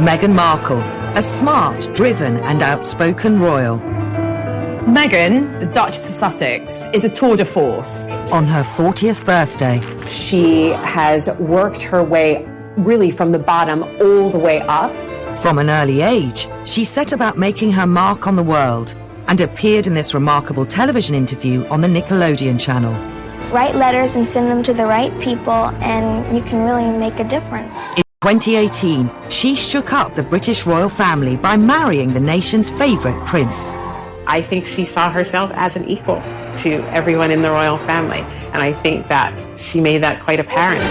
Meghan Markle, a smart, driven and outspoken royal. Meghan, the Duchess of Sussex, is a tour de force. On her 40th birthday, she has worked her way really from the bottom all the way up. From an early age, she set about making her mark on the world and appeared in this remarkable television interview on the Nickelodeon channel. Write letters and send them to the right people, and you can really make a difference. In 2018, she shook up the British royal family by marrying the nation's favourite prince. I think she saw herself as an equal to everyone in the royal family, and I think that she made that quite apparent.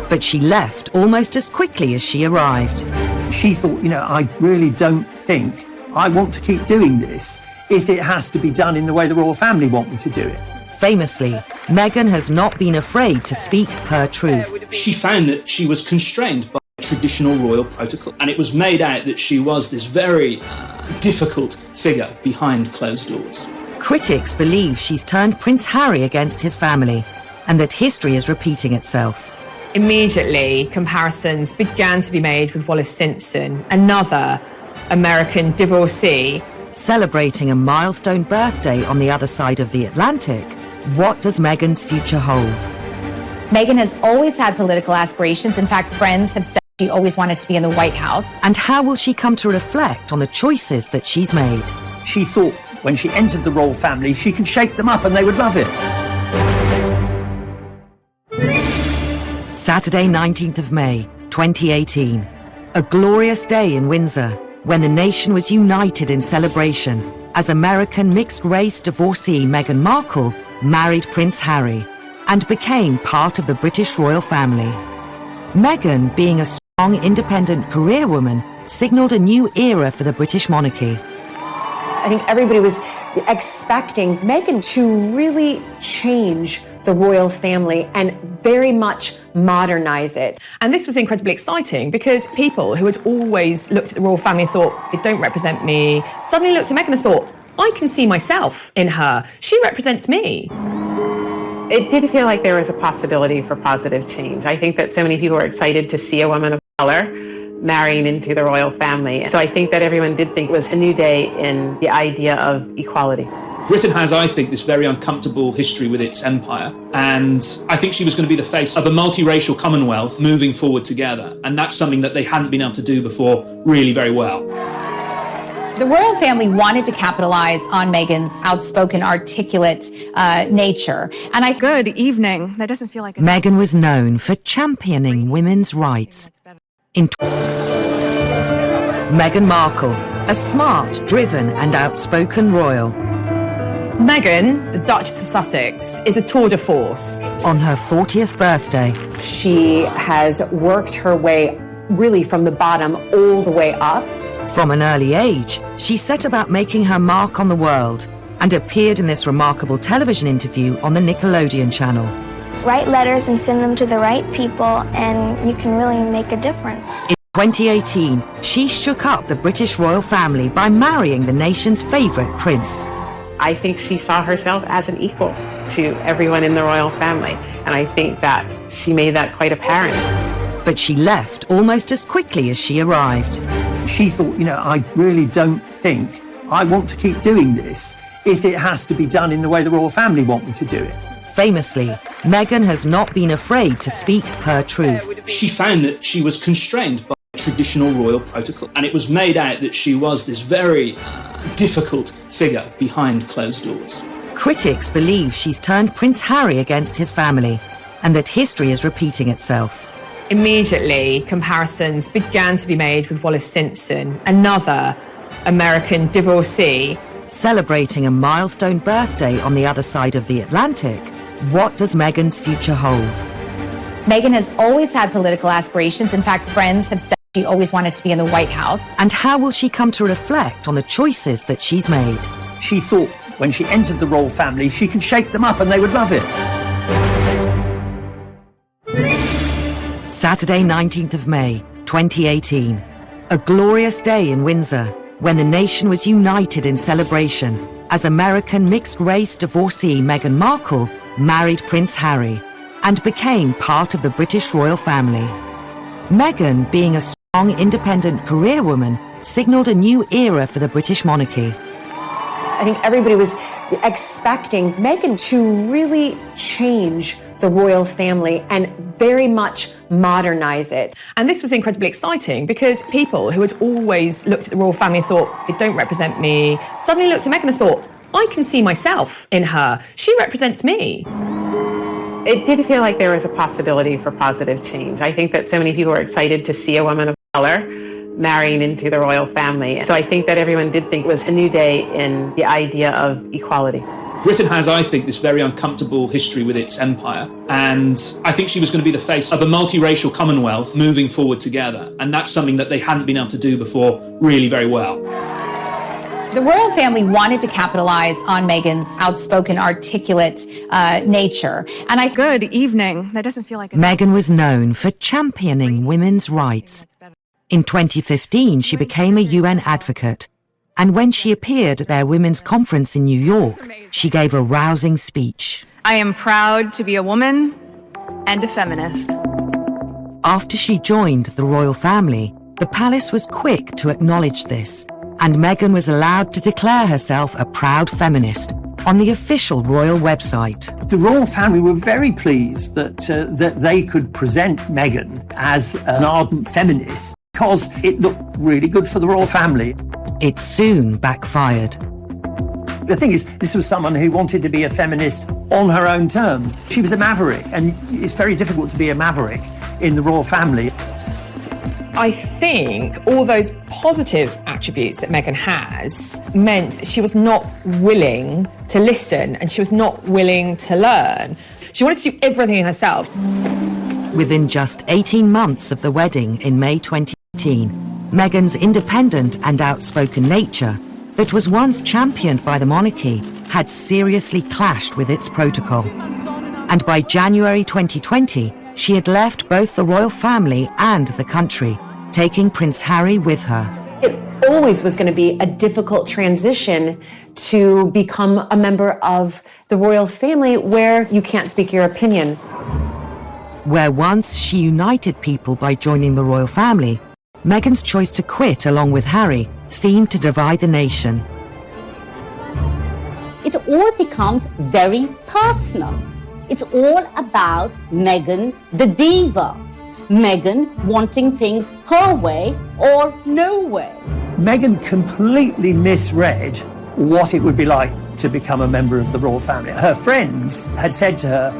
But she left almost as quickly as she arrived. She thought, I really don't think I want to keep doing this if it has to be done in the way the royal family want me to do it. Famously, Meghan has not been afraid to speak her truth. She found that she was constrained by traditional royal protocol, and it was made out that she was this very difficult figure behind closed doors. Critics believe she's turned Prince Harry against his family, and that history is repeating itself. Immediately, comparisons began to be made with Wallis Simpson, another American divorcee. Celebrating a milestone birthday on the other side of the Atlantic, what does Meghan's future hold? Meghan has always had political aspirations. In fact, friends have said she always wanted to be in the White House. And how will she come to reflect on the choices that she's made? She thought when she entered the royal family, she could shake them up and they would love it. Saturday, 19th of May, 2018. A glorious day in Windsor, when the nation was united in celebration as American mixed-race divorcee Meghan Markle married Prince Harry and became part of the British royal family. Meghan, being a strong, independent career woman, signalled a new era for the British monarchy. I think everybody was expecting Meghan to really change the royal family and very much modernize it. And this was incredibly exciting because people who had always looked at the royal family and thought, they don't represent me, suddenly looked at Meghan and thought, I can see myself in her. She represents me. It did feel like there was a possibility for positive change. I think that so many people were excited to see a woman of color marrying into the royal family. So I think that everyone did think it was a new day in the idea of equality. Britain has, I think, this very uncomfortable history with its empire, and I think she was going to be the face of a multiracial Commonwealth moving forward together, and that's something that they hadn't been able to do before really very well. The royal family wanted to capitalize on Meghan's outspoken, articulate nature. And Good evening. That doesn't feel like Meghan was known for championing women's rights. Meghan Markle, a smart, driven and outspoken royal. Meghan, the Duchess of Sussex, is a tour de force. On her 40th birthday, she has worked her way really from the bottom all the way up. From an early age, she set about making her mark on the world and appeared in this remarkable television interview on the Nickelodeon channel. Write letters and send them to the right people, and you can really make a difference. In 2018, she shook up the British royal family by marrying the nation's favourite prince. I think she saw herself as an equal to everyone in the royal family, and I think that she made that quite apparent. But she left almost as quickly as she arrived. She thought, I really don't think I want to keep doing this if it has to be done in the way the royal family want me to do it. Famously, Meghan has not been afraid to speak her truth. She found that she was constrained by traditional royal protocol, and it was made out that she was this very difficult figure behind closed doors. Critics believe she's turned Prince Harry against his family, and that history is repeating itself. Immediately, comparisons began to be made with Wallis Simpson, another American divorcee. Celebrating a milestone birthday on the other side of the Atlantic, what does Meghan's future hold? Meghan has always had political aspirations. In fact, friends have said she always wanted to be in the White House. And how will she come to reflect on the choices that she's made? She thought when she entered the royal family, she could shake them up and they would love it. Saturday, 19th of May, 2018. A glorious day in Windsor, when the nation was united in celebration as American mixed-race divorcee Meghan Markle married Prince Harry and became part of the British royal family. Meghan, being a Strong, independent career woman signalled a new era for the British monarchy. I think everybody was expecting Meghan to really change the royal family and very much modernize it. And this was incredibly exciting because people who had always looked at the royal family and thought, they don't represent me, suddenly looked at Meghan and thought, I can see myself in her. She represents me. It did feel like there was a possibility for positive change. I think that so many people were excited to see a woman of color marrying into the royal family. So I think that everyone did think it was a new day in the idea of equality. Britain has, I think, this very uncomfortable history with its empire. And I think she was going to be the face of a multiracial Commonwealth moving forward together. And that's something that they hadn't been able to do before really very well. The royal family wanted to capitalize on Meghan's outspoken, articulate nature. And Good evening. That doesn't feel like Meghan was known for championing women's rights. In 2015, she became a UN advocate. And when she appeared at their women's conference in New York, she gave a rousing speech. I am proud to be a woman and a feminist. After she joined the royal family, the palace was quick to acknowledge this, and Meghan was allowed to declare herself a proud feminist on the official royal website. The royal family were very pleased that they could present Meghan as an ardent feminist because it looked really good for the royal family. It soon backfired. The thing is, this was someone who wanted to be a feminist on her own terms. She was a maverick, and it's very difficult to be a maverick in the royal family. I think all those positive attributes that Meghan has meant she was not willing to listen and she was not willing to learn. She wanted to do everything herself. Within just 18 months of the wedding in May 2018, Meghan's independent and outspoken nature, that was once championed by the monarchy, had seriously clashed with its protocol. And by January 2020, she had left both the royal family and the country, taking Prince Harry with her. It always was going to be a difficult transition to become a member of the royal family where you can't speak your opinion. Where once she united people by joining the royal family, Meghan's choice to quit along with Harry seemed to divide the nation. It all becomes very personal. It's all about Meghan the diva. Meghan wanting things her way or no way. Meghan completely misread what it would be like to become a member of the royal family. Her friends had said to her,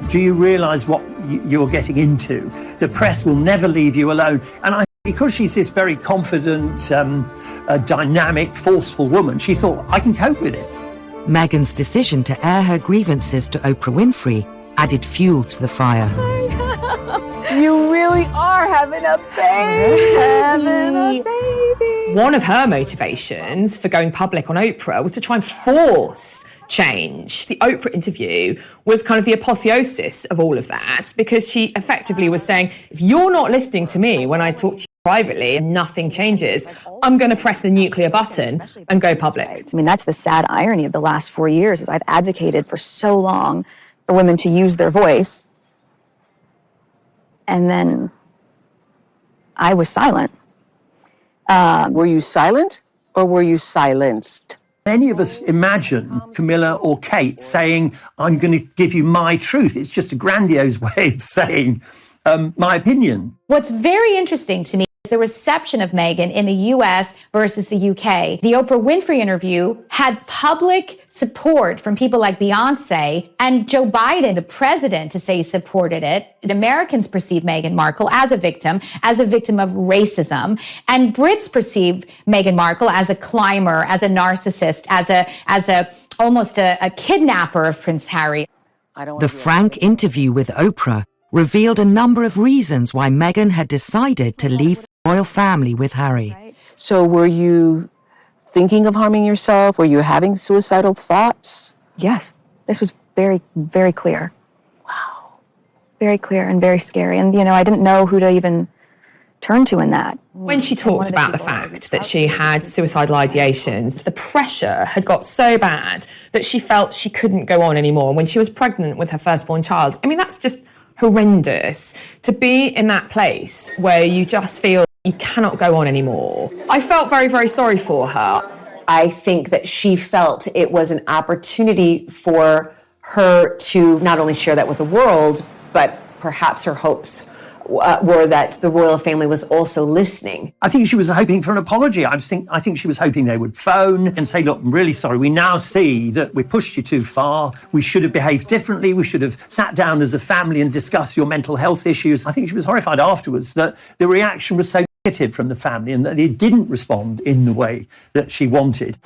do you realise what you're getting into? The press will never leave you alone. And because she's this very confident, dynamic, forceful woman, she thought, I can cope with it. Meghan's decision to air her grievances to Oprah Winfrey added fuel to the fire. You really are having a baby. One of her motivations for going public on Oprah was to try and force change. The Oprah interview was kind of the apotheosis of all of that because she effectively was saying, if you're not listening to me when I talk to you privately and nothing changes, I'm going to press the nuclear button and go public. I mean, that's the sad irony of the last 4 years is I've advocated for so long for women to use their voice. And then I was silent. Were you silent or were you silenced? Any of us imagine Camilla or Kate saying, I'm going to give you my truth. It's just a grandiose way of saying my opinion. What's very interesting to me is the reception of Meghan in the US versus the UK. The Oprah Winfrey interview had public support from people like Beyonce and Joe Biden, the president, to say he supported it. Americans perceive Meghan Markle as a victim of racism. And Brits perceive Meghan Markle as a climber, as a narcissist, as almost a kidnapper of Prince Harry. The frank interview with Oprah revealed a number of reasons why Meghan had decided to leave the royal family with Harry. So were you thinking of harming yourself? Were you having suicidal thoughts? Yes, this was very, very clear. Wow. Very clear and very scary. And, I didn't know who to even turn to in that. When she talked about the fact that she had suicidal ideations, the pressure had got so bad that she felt she couldn't go on anymore. When she was pregnant with her firstborn child, I mean, that's just horrendous to be in that place where you just feel You cannot go on anymore. I felt very, very sorry for her. I think that she felt it was an opportunity for her to not only share that with the world, but perhaps her hopes were that the royal family was also listening. I think she was hoping for an apology. I think she was hoping they would phone and say, look, I'm really sorry. We now see that we pushed you too far. We should have behaved differently. We should have sat down as a family and discussed your mental health issues. I think she was horrified afterwards that the reaction was so negative from the family and that they didn't respond in the way that she wanted.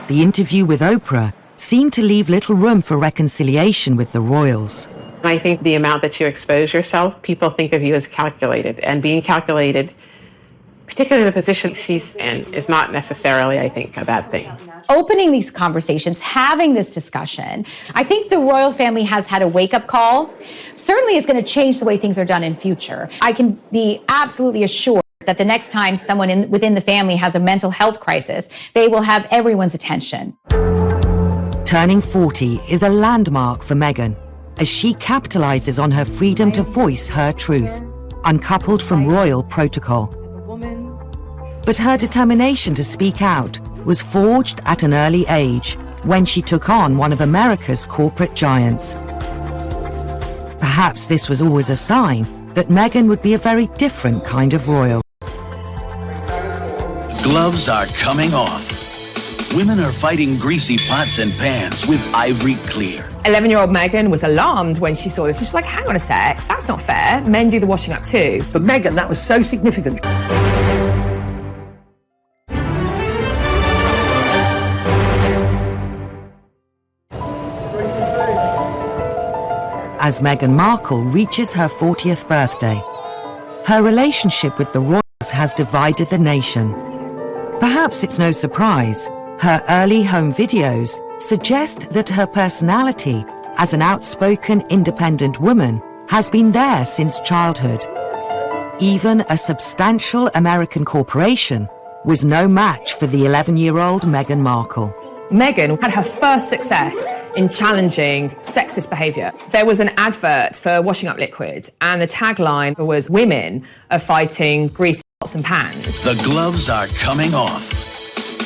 The interview with Oprah seemed to leave little room for reconciliation with the royals. I think the amount that you expose yourself, people think of you as calculated. And being calculated, particularly the position she's in, is not necessarily, I think, a bad thing. Opening these conversations, having this discussion, I think the royal family has had a wake-up call. Certainly it's going to change the way things are done in future. I can be absolutely assured that the next time someone within the family has a mental health crisis, they will have everyone's attention. Turning 40 is a landmark for Meghan, as she capitalizes on her freedom to voice her truth, uncoupled from royal protocol. But her determination to speak out was forged at an early age when she took on one of America's corporate giants. Perhaps this was always a sign that Meghan would be a very different kind of royal. Gloves are coming off. Women are fighting greasy pots and pans with Ivory Clear. 11-year-old Meghan was alarmed when she saw this. She was like, hang on a sec, that's not fair. Men do the washing up too. For Meghan, that was so significant. As Meghan Markle reaches her 40th birthday, her relationship with the royals has divided the nation. Perhaps it's no surprise her early home videos suggest that her personality as an outspoken, independent woman has been there since childhood. Even a substantial American corporation was no match for the 11-year-old Meghan Markle. Meghan had her first success in challenging sexist behaviour. There was an advert for washing up liquid, and the tagline was, "Women are fighting greasy pots and pans." The gloves are coming off.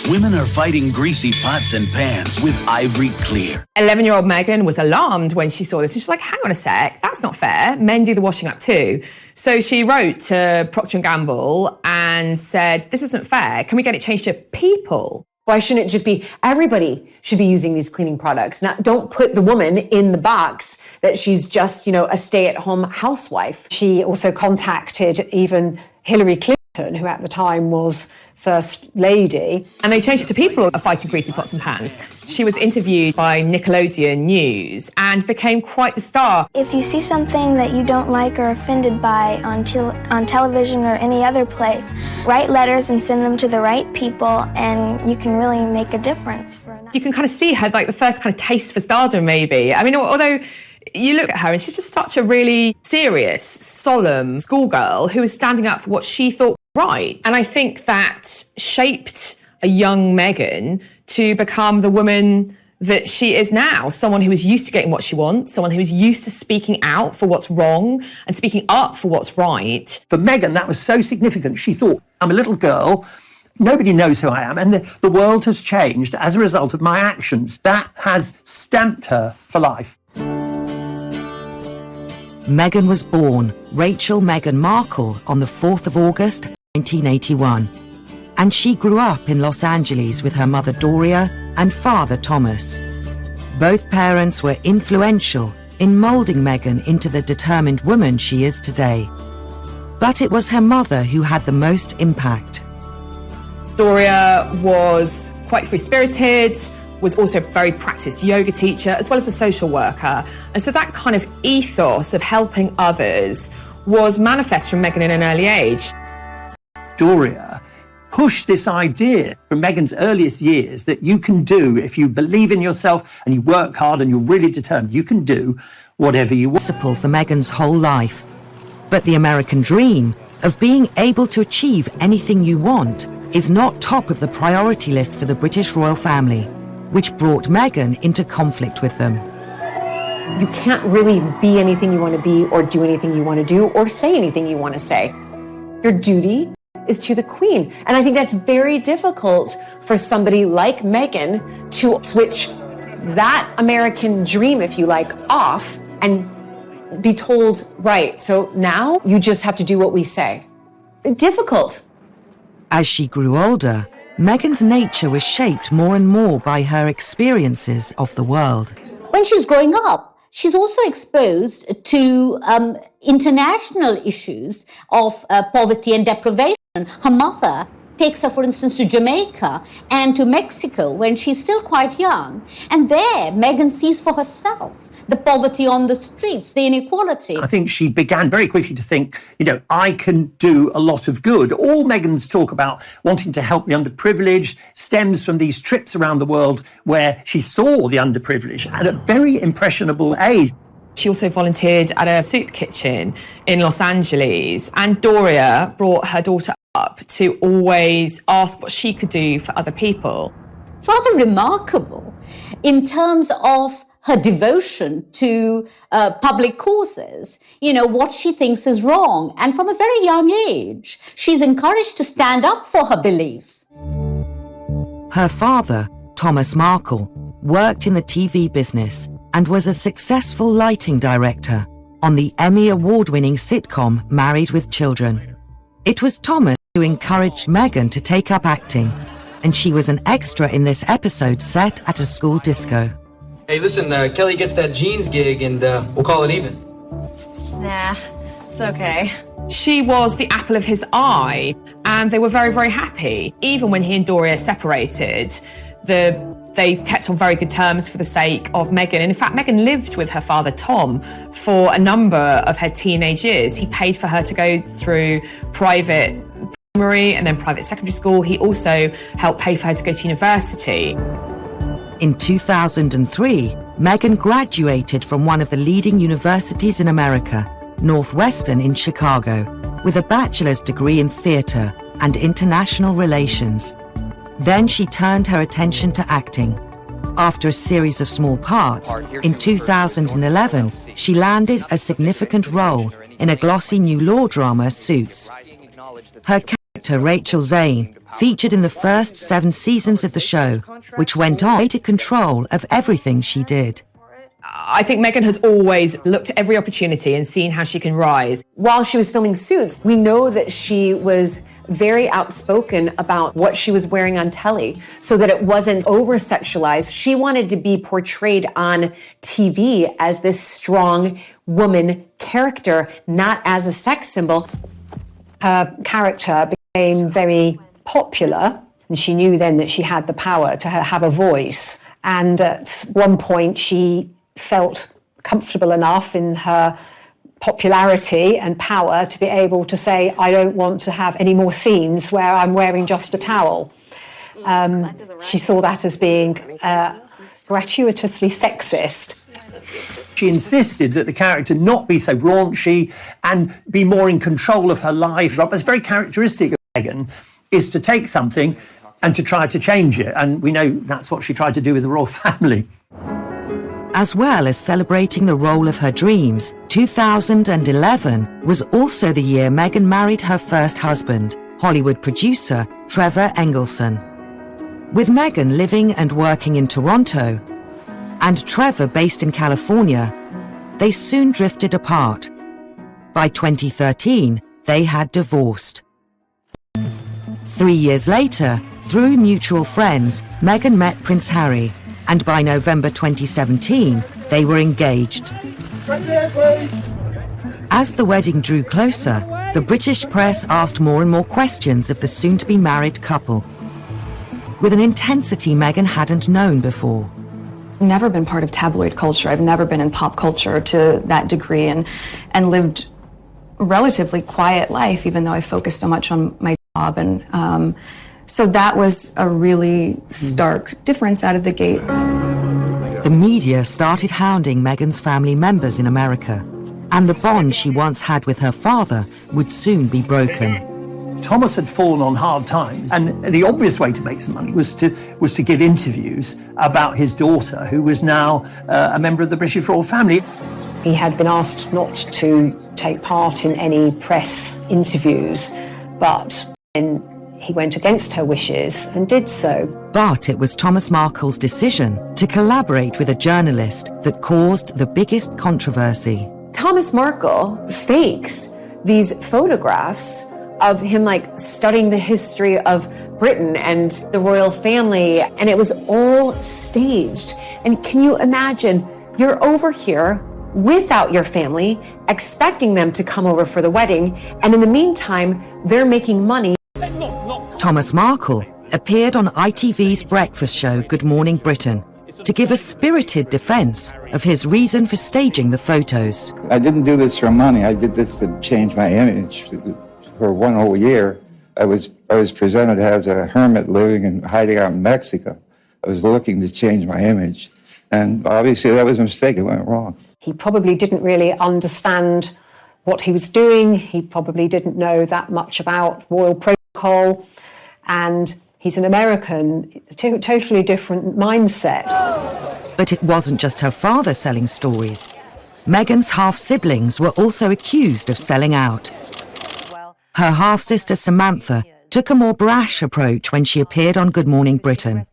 Women are fighting greasy pots and pans with Ivory Clear. 11-year-old Meghan was alarmed when she saw this. She was like, hang on a sec, that's not fair. Men do the washing up too. So she wrote to Procter & Gamble and said, this isn't fair. Can we get it changed to people? Why shouldn't it just be everybody should be using these cleaning products? Don't put the woman in the box that she's just, a stay-at-home housewife. She also contacted even Hillary Clinton, who at the time was First Lady. And they changed it to people are fighting greasy pots and pans. She was interviewed by Nickelodeon News and became quite the star. If you see something that you don't like or offended by on television or any other place, write letters and send them to the right people, and you can really make a difference. You can kind of see her, like the first kind of taste for stardom, maybe. I mean, although you look at her and she's just such a really serious, solemn schoolgirl who is standing up for what she thought right. And I think that shaped a young Meghan to become the woman that she is now, someone who is used to getting what she wants, someone who is used to speaking out for what's wrong and speaking up for what's right. For Meghan, that was so significant. She thought, I'm a little girl, nobody knows who I am, and the world has changed as a result of my actions. That has stamped her for life. Meghan was born Rachel Meghan Markle on the 4th of August, 1981. And she grew up in Los Angeles with her mother Doria and father Thomas. Both parents were influential in moulding Meghan into the determined woman she is today. But it was her mother who had the most impact. Doria was quite free-spirited, was also a very practiced yoga teacher, as well as a social worker. And so that kind of ethos of helping others was manifest from Meghan in an early age. Doria pushed this idea from Meghan's earliest years that you can do, if you believe in yourself and you work hard and you're really determined, you can do whatever you want. Principle for Meghan's whole life. But the American dream of being able to achieve anything you want is not top of the priority list for the British royal family, which brought Meghan into conflict with them. You can't really be anything you want to be or do anything you want to do or say anything you want to say. Your duty is to the Queen. And I think that's very difficult for somebody like Meghan to switch that American dream, if you like, off and be told, right, so now you just have to do what we say. Difficult. As she grew older, Meghan's nature was shaped more and more by her experiences of the world. When she's growing up, she's also exposed to international issues of poverty and deprivation. Her mother takes her, for instance, to Jamaica and to Mexico when she's still quite young. And there, Meghan sees for herself the poverty on the streets, the inequality. I think she began very quickly to think, I can do a lot of good. All Meghan's talk about wanting to help the underprivileged stems from these trips around the world where she saw the underprivileged at a very impressionable age. She also volunteered at a soup kitchen in Los Angeles, and Doria brought her daughter up to always ask what she could do for other people. It's rather remarkable in terms of her devotion to public causes, what she thinks is wrong. And from a very young age, she's encouraged to stand up for her beliefs. Her father, Thomas Markle, worked in the TV business and was a successful lighting director on the Emmy Award-winning sitcom Married with Children. It was Thomas who encouraged Meghan to take up acting, and she was an extra in this episode set at a school disco. Hey, listen, Kelly gets that jeans gig and we'll call it even. Nah, it's okay. She was the apple of his eye, and they were very, very happy. Even when he and Doria separated, they kept on very good terms for the sake of Meghan. And in fact, Meghan lived with her father, Tom, for a number of her teenage years. He paid for her to go through private primary and then private secondary school. He also helped pay for her to go to university. In 2003, Meghan graduated from one of the leading universities in America, Northwestern in Chicago, with a bachelor's degree in theatre and international relations. Then she turned her attention to acting. After a series of small parts, in 2011, she landed a significant role in a glossy new law drama, Suits. Her character, Rachel Zane, featured in the first 7 seasons of the show, which went on to take control of everything she did. I think Meghan has always looked at every opportunity and seen how she can rise. While she was filming Suits, we know that she was very outspoken about what she was wearing on telly so that it wasn't over-sexualized. She wanted to be portrayed on TV as this strong woman character, not as a sex symbol. Her character became very popular, and she knew then that she had the power to have a voice. And at one point, she felt comfortable enough in her popularity and power to be able to say, I don't want to have any more scenes where I'm wearing just a towel. She saw that as being gratuitously sexist. She insisted that the character not be so raunchy and be more in control of her life. What's very characteristic of Meghan is to take something and to try to change it. And we know that's what she tried to do with the royal family. As well as celebrating the role of her dreams, 2011 was also the year Meghan married her first husband, Hollywood producer Trevor Engelson. With Meghan living and working in Toronto, and Trevor based in California, they soon drifted apart. By 2013, they had divorced. 3 years later, through mutual friends, Meghan met Prince Harry, and by November 2017, they were engaged. As the wedding drew closer, the British press asked more and more questions of the soon-to-be married couple, with an intensity Meghan hadn't known before. I've never been part of tabloid culture. I've never been in pop culture to that degree, and lived a relatively quiet life, even though I focused so much on my job. And so that was a really stark difference out of the gate. The media started hounding Meghan's family members in America, and the bond she once had with her father would soon be broken. Thomas had fallen on hard times, and the obvious way to make some money was to give interviews about his daughter, who was now a member of the British royal family. He had been asked not to take part in any press interviews, but And he went against her wishes and did so. But it was Thomas Markle's decision to collaborate with a journalist that caused the biggest controversy. Thomas Markle fakes these photographs of him studying the history of Britain and the royal family, and it was all staged. And can you imagine, you're over here without your family, expecting them to come over for the wedding, and in the meantime, they're making money. Thomas Markle appeared on ITV's breakfast show Good Morning Britain to give a spirited defense of his reason for staging the photos. I didn't do this for money. I did this to change my image. For one whole year, I was presented as a hermit living and hiding out in Mexico. I was looking to change my image. And obviously that was a mistake. It went wrong. He probably didn't really understand what he was doing. He probably didn't know that much about royal protocol. And he's an American, totally different mindset. But it wasn't just her father selling stories. Meghan's half-siblings were also accused of selling out. Her half-sister Samantha took a more brash approach when she appeared on Good Morning Britain.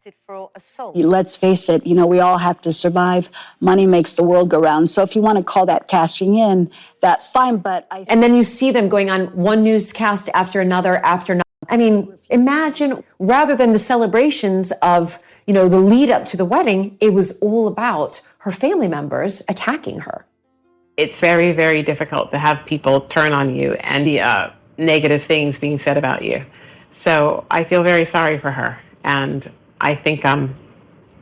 Let's face it, we all have to survive. Money makes the world go round. So if you want to call that cashing in, that's fine. And then you see them going on one newscast after another. I mean, imagine, rather than the celebrations of, the lead up to the wedding, it was all about her family members attacking her. It's very, very difficult to have people turn on you and the negative things being said about you. So I feel very sorry for her. And I think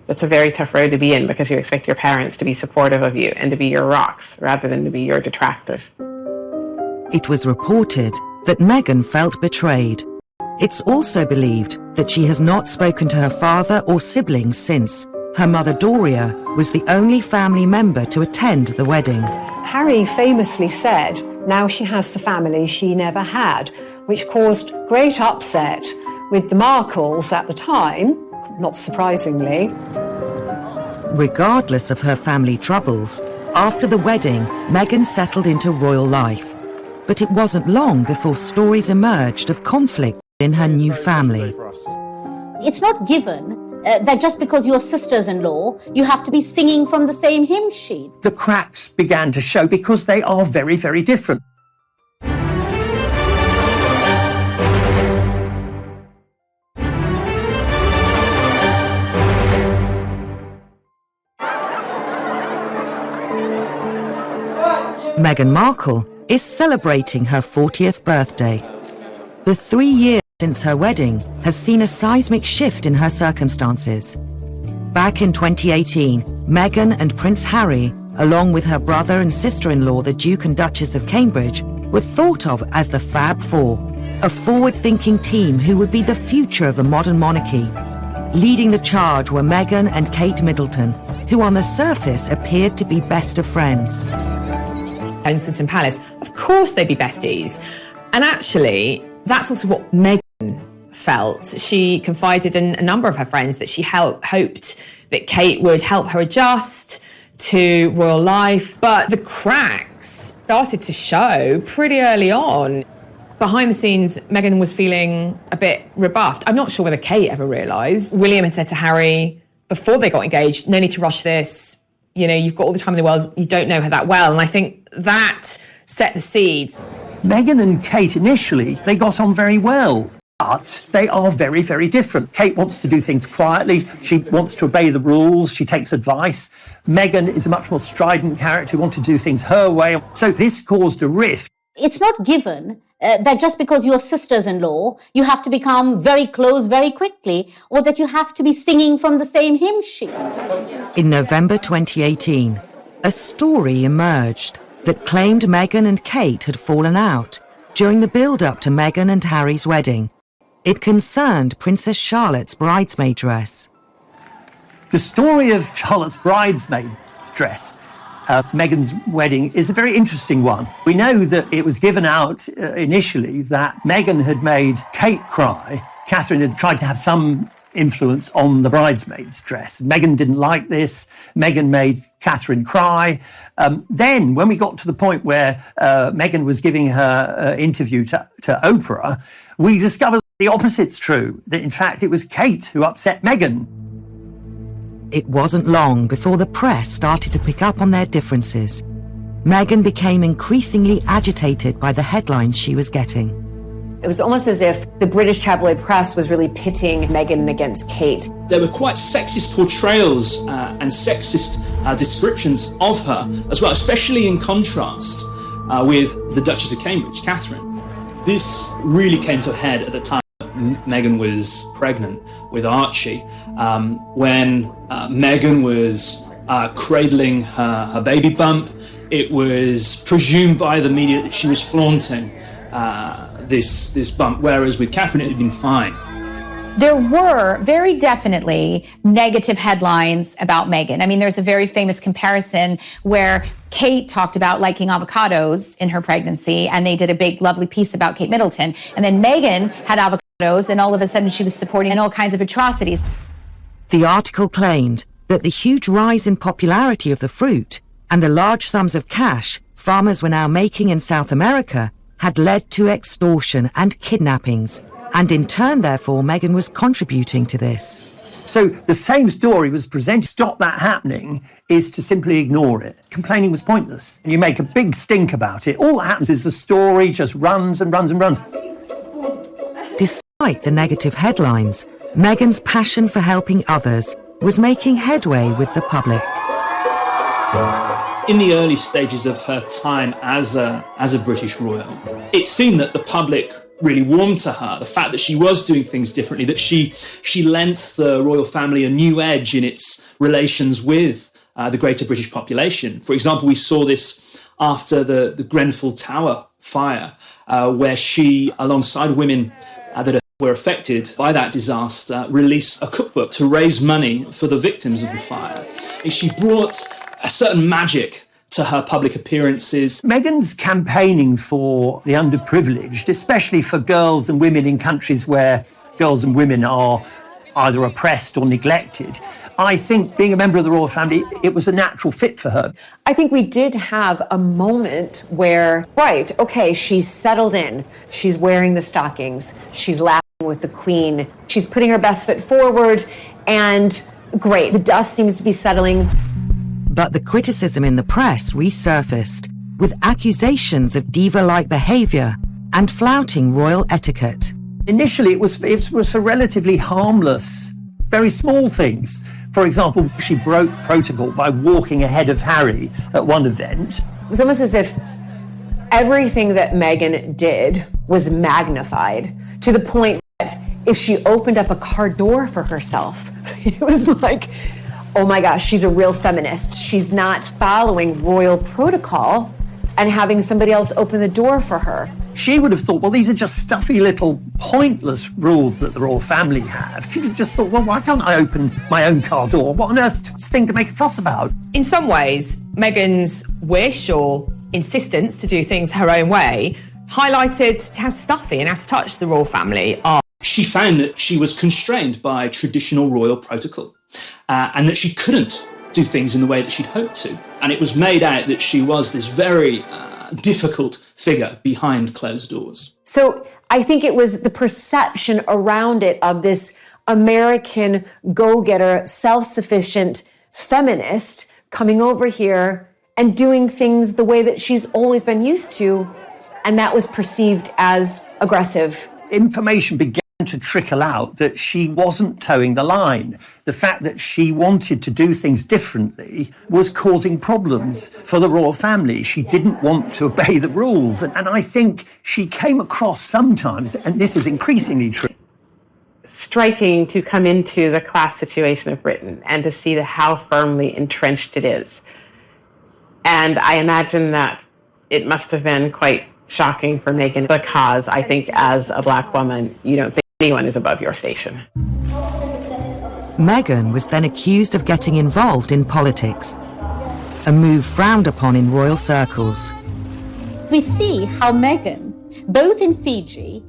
that's a very tough road to be in, because you expect your parents to be supportive of you and to be your rocks rather than to be your detractors. It was reported that Meghan felt betrayed. It's also believed that she has not spoken to her father or siblings since. Her mother Doria was the only family member to attend the wedding. Harry famously said, now she has the family she never had, which caused great upset with the Markles at the time, not surprisingly. Regardless of her family troubles, after the wedding, Meghan settled into royal life. But it wasn't long before stories emerged of conflict in her new family. It's not given that just because you're sisters-in-law, you have to be singing from the same hymn sheet. The cracks began to show because they are very, very different. Meghan Markle is celebrating her 40th birthday. The 3 years since her wedding have seen a seismic shift in her circumstances. Back in 2018, Meghan and Prince Harry, along with her brother and sister-in-law, the Duke and Duchess of Cambridge, were thought of as the Fab Four, a forward-thinking team who would be the future of the modern monarchy. Leading the charge were Meghan and Kate Middleton, who on the surface appeared to be best of friends. Kensington Palace, of course they'd be besties. And actually, that's also what Meghan felt. She confided in a number of her friends that she hoped that Kate would help her adjust to royal life. But the cracks started to show pretty early on. Behind the scenes, Meghan was feeling a bit rebuffed. I'm not sure whether Kate ever realised. William had said to Harry before they got engaged, no need to rush this. You've got all the time in the world. You don't know her that well. And I think that set the seeds. Meghan and Kate initially, they got on very well, but they are very, very different. Kate wants to do things quietly. She wants to obey the rules. She takes advice. Meghan is a much more strident character who wants to do things her way. So this caused a rift. It's not given that just because you're sisters-in-law, you have to become very close very quickly, or that you have to be singing from the same hymn sheet. In November 2018, a story emerged that claimed Meghan and Kate had fallen out during the build-up to Meghan and Harry's wedding. It concerned Princess Charlotte's bridesmaid dress. The story of Charlotte's bridesmaid dress, Meghan's wedding, is a very interesting one. We know that it was given out initially that Meghan had made Kate cry. Catherine had tried to have some influence on the bridesmaid's dress. Meghan didn't like this. Meghan made Catherine cry. Then, when we got to the point where Meghan was giving her interview to Oprah, we discovered The opposite's true, that in fact it was Kate who upset Meghan. It wasn't long before the press started to pick up on their differences. Meghan became increasingly agitated by the headlines she was getting. It was almost as if the British tabloid press was really pitting Meghan against Kate. There were quite sexist portrayals and sexist descriptions of her as well, especially in contrast with the Duchess of Cambridge, Catherine. This really came to a head at the time Meghan was pregnant with Archie, when Meghan was cradling her baby bump. It was presumed by the media that she was flaunting this bump, whereas with Catherine it had been fine. There were very definitely negative headlines about Meghan. I mean, there's a very famous comparison where Kate talked about liking avocados in her pregnancy, and they did a big, lovely piece about Kate Middleton. And then Meghan had avocados, and all of a sudden she was supporting all kinds of atrocities. The article claimed that the huge rise in popularity of the fruit and the large sums of cash farmers were now making in South America had led to extortion and kidnappings. And in turn, therefore, Meghan was contributing to this. So the same story was presented. Stop that happening is to simply ignore it. Complaining was pointless. And you make a big stink about it. All that happens is the story just runs and runs and runs. Despite the negative headlines, Meghan's passion for helping others was making headway with the public. In the early stages of her time as a British royal, it seemed that the public really warmed to her. The fact that she was doing things differently, that she lent the royal family a new edge in its relations with the greater British population. For example, we saw this after the Grenfell Tower fire, where she, alongside women that were affected by that disaster, released a cookbook to raise money for the victims of the fire. She brought a certain magic to her public appearances. Meghan's campaigning for the underprivileged, especially for girls and women in countries where girls and women are either oppressed or neglected, I think being a member of the royal family, it was a natural fit for her. I think we did have a moment where, right, okay, she's settled in. She's wearing the stockings. She's laughing with the Queen. She's putting her best foot forward, and great. The dust seems to be settling. But the criticism in the press resurfaced, with accusations of diva-like behaviour and flouting royal etiquette. Initially, it was for relatively harmless, very small things. For example, she broke protocol by walking ahead of Harry at one event. It was almost as if everything that Meghan did was magnified to the point that if she opened up a car door for herself, it was like, oh my gosh, she's a real feminist. She's not following royal protocol and having somebody else open the door for her. She would have thought, well, these are just stuffy little pointless rules that the royal family have. She'd have just thought, well, why can't I open my own car door? What on earth's this thing to make a fuss about? In some ways, Meghan's wish or insistence to do things her own way highlighted how stuffy and out of touch the royal family are. She found that she was constrained by traditional royal protocol and that she couldn't do things in the way that she'd hoped to. And it was made out that she was this very difficult figure behind closed doors. So I think it was the perception around it of this American go-getter, self-sufficient feminist coming over here and doing things the way that she's always been used to. And that was perceived as aggressive. Information began to trickle out that she wasn't towing the line. The fact that she wanted to do things differently was causing problems for the royal family. She didn't want to obey the rules. And I think she came across sometimes, and this is increasingly true, striking to come into the class situation of Britain and to see how firmly entrenched it is. And I imagine that it must have been quite shocking for Meghan, because I think as a black woman, you don't think anyone is above your station. Meghan was then accused of getting involved in politics, a move frowned upon in royal circles. We see how Meghan, both in Fiji,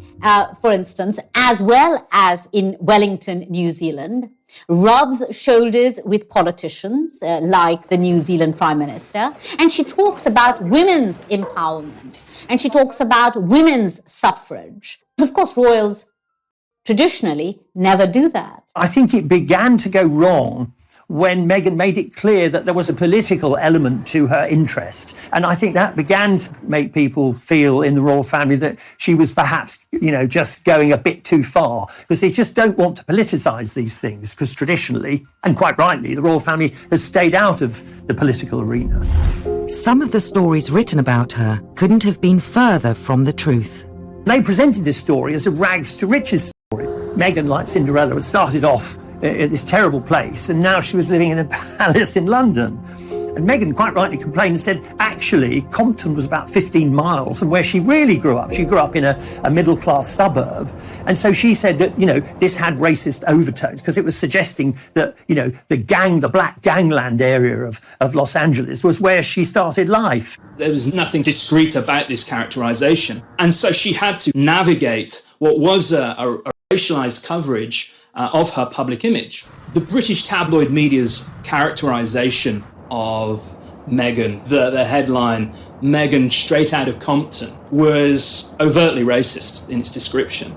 for instance, as well as in Wellington, New Zealand, rubs shoulders with politicians like the New Zealand Prime Minister, and she talks about women's empowerment, and she talks about women's suffrage. Of course, royals traditionally never do that. I think it began to go wrong when Meghan made it clear that there was a political element to her interest. And I think that began to make people feel in the royal family that she was perhaps, just going a bit too far, because they just don't want to politicise these things, because traditionally, and quite rightly, the royal family has stayed out of the political arena. Some of the stories written about her couldn't have been further from the truth. They presented this story as a rags to riches story. Meghan, like Cinderella, had started off at this terrible place, and now she was living in a palace in London. And Meghan quite rightly complained and said, actually, Compton was about 15 miles from where she really grew up. She grew up in a middle-class suburb. And so she said that, this had racist overtones, because it was suggesting that, the black gangland area of Los Angeles was where she started life. There was nothing discreet about this characterisation. And so she had to navigate what was a racialised coverage of her public image. The British tabloid media's characterisation of Meghan, the headline, Meghan straight out of Compton, was overtly racist in its description.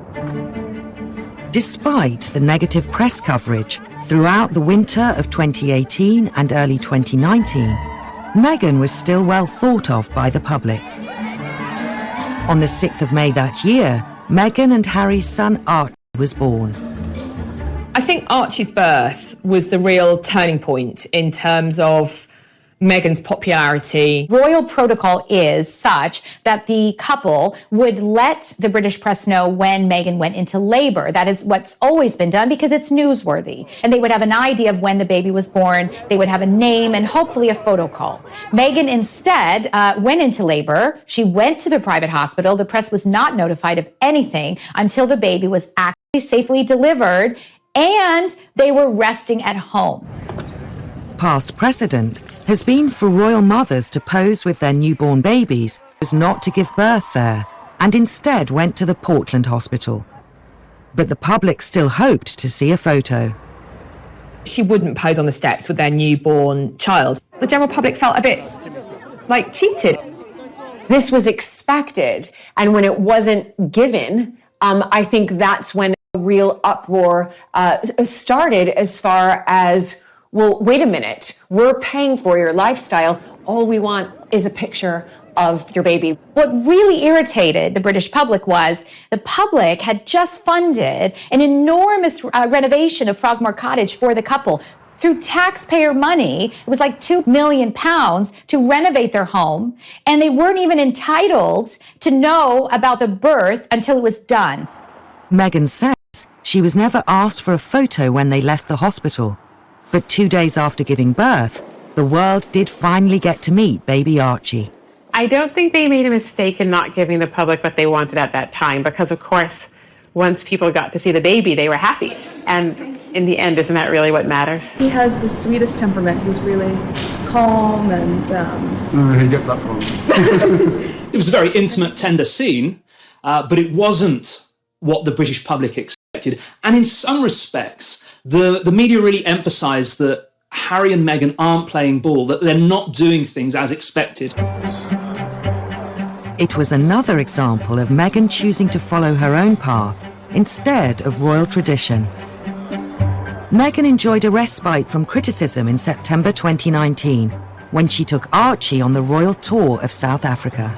Despite the negative press coverage, throughout the winter of 2018 and early 2019, Meghan was still well thought of by the public. On the 6th of May that year, Meghan and Harry's son Archie was born. I think Archie's birth was the real turning point in terms of Meghan's popularity. Royal protocol is such that the couple would let the British press know when Meghan went into labor. That is what's always been done because it's newsworthy. And they would have an idea of when the baby was born. They would have a name and hopefully a photo call. Meghan instead went into labor. She went to the private hospital. The press was not notified of anything until the baby was actually safely delivered and they were resting at home. Past precedent has been for royal mothers to pose with their newborn babies was not to give birth there and instead went to the Portland hospital. But the public still hoped to see a photo. She wouldn't pose on the steps with their newborn child. The general public felt a bit like cheated. This was expected, and when it wasn't given, I think that's when a real uproar started as far as, well, wait a minute, we're paying for your lifestyle. All we want is a picture of your baby. What really irritated the British public was the public had just funded an enormous renovation of Frogmore Cottage for the couple. Through taxpayer money, it was like £2 million to renovate their home, and they weren't even entitled to know about the birth until it was done. Meghan says she was never asked for a photo when they left the hospital. But 2 days after giving birth, the world did finally get to meet baby Archie. I don't think they made a mistake in not giving the public what they wanted at that time, because, of course, once people got to see the baby, they were happy. And in the end, isn't that really what matters? He has the sweetest temperament. He's really calm and... he gets that from It was a very intimate, tender scene, but it wasn't what the British public expected. And in some respects, the media really emphasised that Harry and Meghan aren't playing ball, that they're not doing things as expected. It was another example of Meghan choosing to follow her own path instead of royal tradition. Meghan enjoyed a respite from criticism in September 2019 when she took Archie on the royal tour of South Africa.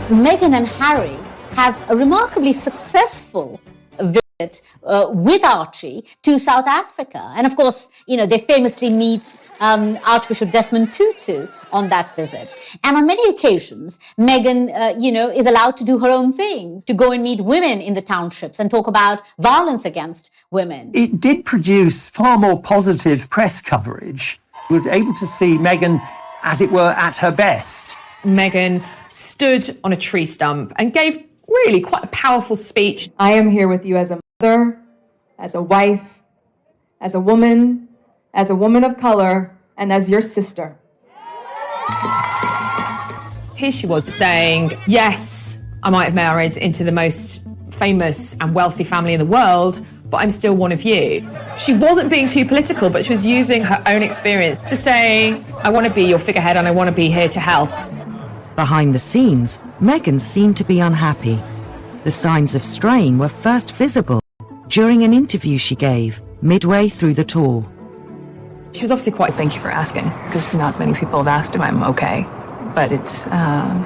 Meghan and Harry have a remarkably successful visit with Archie to South Africa. And of course, they famously meet Archbishop Desmond Tutu on that visit. And on many occasions, Meghan, is allowed to do her own thing, to go and meet women in the townships and talk about violence against women. It did produce far more positive press coverage. We were able to see Meghan, as it were, at her best. Meghan stood on a tree stump and gave really quite a powerful speech. I am here with you as a mother, as a wife, as a woman of color, and as your sister. Here she was saying, yes, I might have married into the most famous and wealthy family in the world, but I'm still one of you. She wasn't being too political, but she was using her own experience to say, I want to be your figurehead and I want to be here to help. Behind the scenes, Meghan seemed to be unhappy. The signs of strain were first visible during an interview she gave midway through the tour. She was obviously quite, thank you for asking, because not many people have asked if I'm okay. But it's a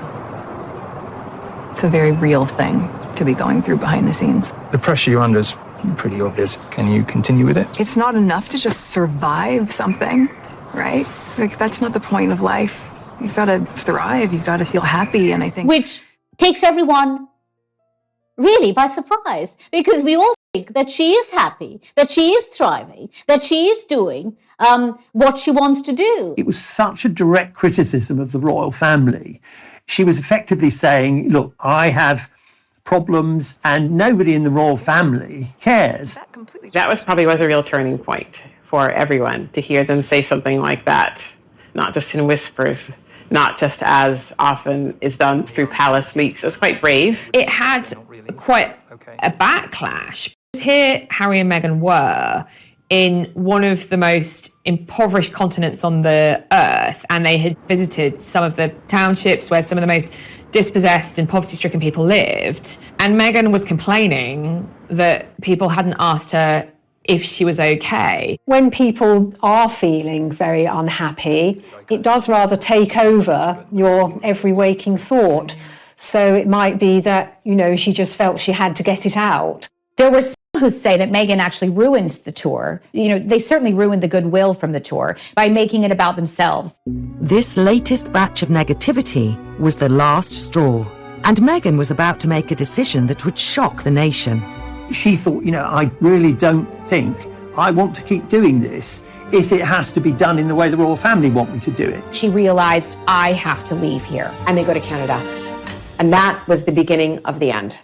very real thing to be going through behind the scenes. The pressure you're under is pretty obvious. Can you continue with it? It's not enough to just survive something, right? Like, that's not the point of life. You've got to thrive. You've got to feel happy. And I think... Which takes everyone really by surprise, because we all think that she is happy, that she is thriving, that she is doing what she wants to do. It was such a direct criticism of the royal family. She was effectively saying, look, I have problems and nobody in the royal family cares. That was a real turning point for everyone, to hear them say something like that, not just in whispers, not just as often is done through palace leaks. It was quite brave. It had quite a backlash. Here, Harry and Meghan were in one of the most impoverished continents on the earth, and they had visited some of the townships where some of the most dispossessed and poverty-stricken people lived. And Meghan was complaining that people hadn't asked her if she was okay. When people are feeling very unhappy, it does rather take over your every waking thought. So it might be that, she just felt she had to get it out. There were some who say that Meghan actually ruined the tour. They certainly ruined the goodwill from the tour by making it about themselves. This latest batch of negativity was the last straw, and Meghan was about to make a decision that would shock the nation. She thought, I really don't think I want to keep doing this if it has to be done in the way the royal family want me to do it. She realized, I have to leave here. And they go to Canada. And that was the beginning of the end.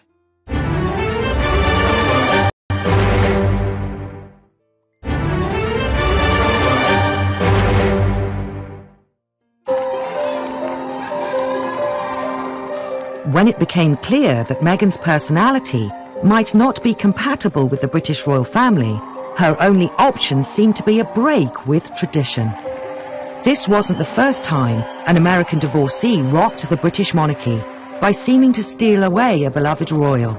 When it became clear that Meghan's personality might not be compatible with the British royal family, her only option seemed to be a break with tradition. This wasn't the first time an American divorcee rocked the British monarchy by seeming to steal away a beloved royal.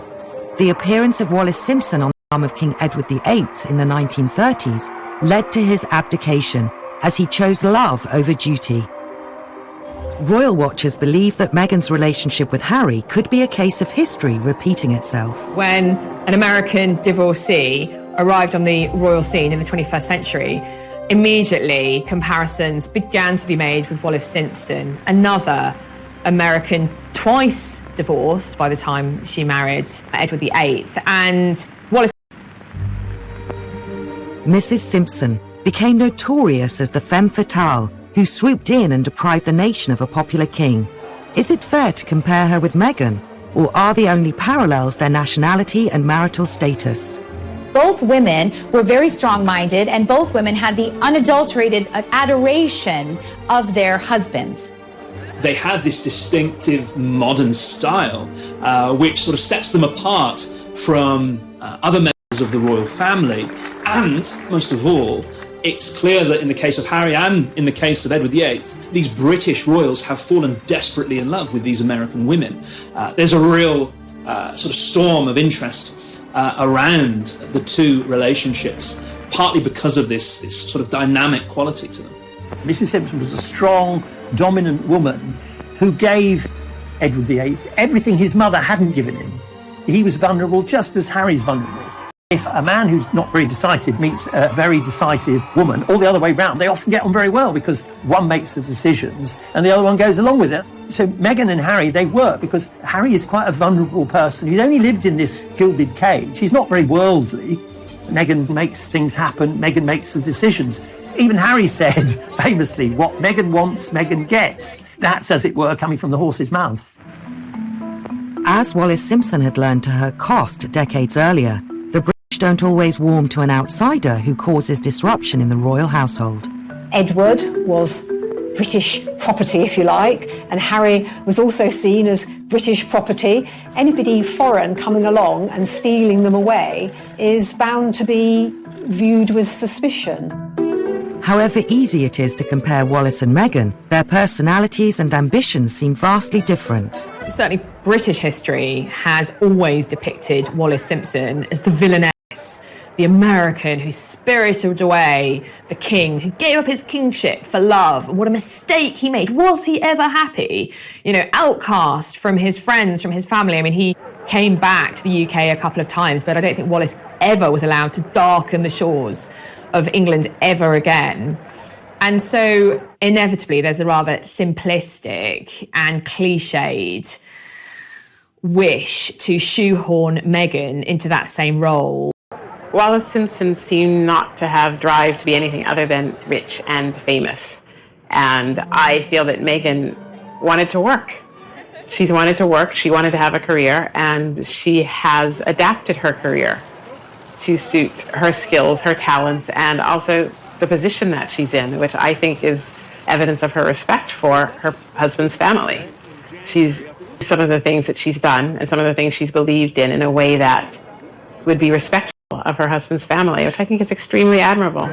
The appearance of Wallis Simpson on the arm of King Edward VIII in the 1930s led to his abdication, as he chose love over duty. Royal watchers believe that Meghan's relationship with Harry could be a case of history repeating itself. When an American divorcee arrived on the royal scene in the 21st century, immediately comparisons began to be made with Wallis Simpson, another American twice divorced by the time she married Edward VIII. And Wallis... Mrs. Simpson became notorious as the femme fatale who swooped in and deprived the nation of a popular king. Is it fair to compare her with Meghan, or are the only parallels their nationality and marital status? Both women were very strong-minded, and both women had the unadulterated adoration of their husbands. They had this distinctive modern style, which sort of sets them apart from other members of the royal family. And, most of all, it's clear that in the case of Harry and in the case of Edward VIII, these British royals have fallen desperately in love with these American women. There's a real sort of storm of interest around the two relationships, partly because of this sort of dynamic quality to them. Mrs. Simpson was a strong, dominant woman who gave Edward VIII everything his mother hadn't given him. He was vulnerable just as Harry's vulnerable. If a man who's not very decisive meets a very decisive woman, or the other way round, they often get on very well because one makes the decisions and the other one goes along with it. So Meghan and Harry, they work because Harry is quite a vulnerable person. He's only lived in this gilded cage. He's not very worldly. Meghan makes things happen. Meghan makes the decisions. Even Harry said, famously, what Meghan wants, Meghan gets. That's, as it were, coming from the horse's mouth. As Wallis Simpson had learned to her cost decades earlier, the British don't always warm to an outsider who causes disruption in the royal household. Edward was British property, if you like, and Harry was also seen as British property. Anybody foreign coming along and stealing them away is bound to be viewed with suspicion. However easy it is to compare Wallis and Meghan, their personalities and ambitions seem vastly different. Certainly British history has always depicted Wallis Simpson as the villainess the American who spirited away the king, who gave up his kingship for love. What a mistake he made. Was he ever happy? You know, outcast from his friends, from his family. I mean, he came back to the UK a couple of times, but I don't think Wallace ever was allowed to darken the shores of England ever again. And so inevitably there's a rather simplistic and cliched wish to shoehorn Meghan into that same role. Wallace Simpson seemed not to have drive to be anything other than rich and famous. And I feel that Meghan wanted to work. She's wanted to work, she wanted to have a career, and she has adapted her career to suit her skills, her talents, and also the position that she's in, which I think is evidence of her respect for her husband's family. She's some of the things that she's done and some of the things she's believed in a way that would be respectful of her husband's family, which I think is extremely admirable.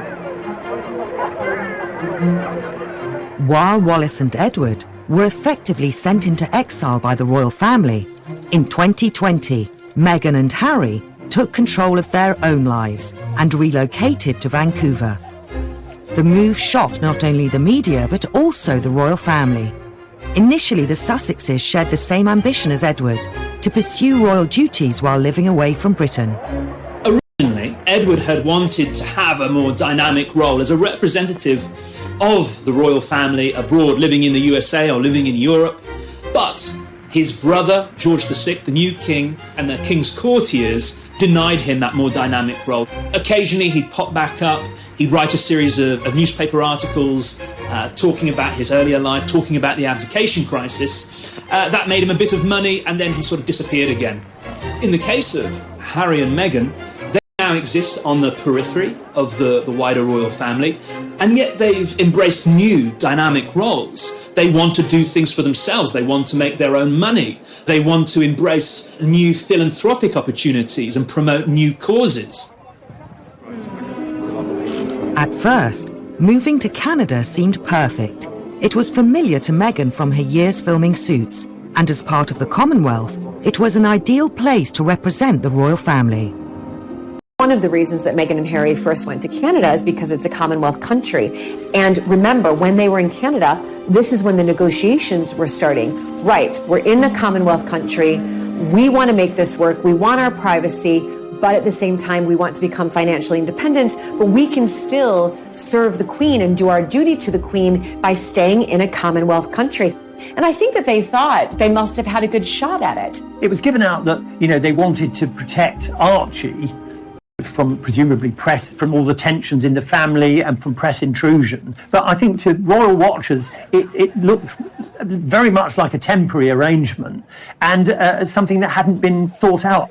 While Wallace and Edward were effectively sent into exile by the royal family, in 2020, Meghan and Harry took control of their own lives and relocated to Vancouver. The move shocked not only the media, but also the royal family. Initially, the Sussexes shared the same ambition as Edward, to pursue royal duties while living away from Britain. Originally, Edward had wanted to have a more dynamic role as a representative of the royal family abroad, living in the USA or living in Europe. But his brother, George VI, the new king, and the king's courtiers denied him that more dynamic role. Occasionally, he'd pop back up. He'd write a series of newspaper articles talking about his earlier life, talking about the abdication crisis. That made him a bit of money, and then he sort of disappeared again. In the case of Harry and Meghan, they now exist on the periphery of the wider royal family, and yet they've embraced new dynamic roles. They want to do things for themselves. They want to make their own money. They want to embrace new philanthropic opportunities and promote new causes. At first, moving to Canada seemed perfect. It was familiar to Meghan from her years filming Suits, and as part of the Commonwealth, it was an ideal place to represent the royal family. One of the reasons that Meghan and Harry first went to Canada is because it's a Commonwealth country. And remember, when they were in Canada, this is when the negotiations were starting. Right, we're in a Commonwealth country. We want to make this work. We want our privacy, but at the same time, we want to become financially independent. But we can still serve the Queen and do our duty to the Queen by staying in a Commonwealth country. And I think that they thought they must have had a good shot at it. It was given out that, they wanted to protect Archie from presumably press, from all the tensions in the family and from press intrusion. But I think to royal watchers, it looked very much like a temporary arrangement and something that hadn't been thought out.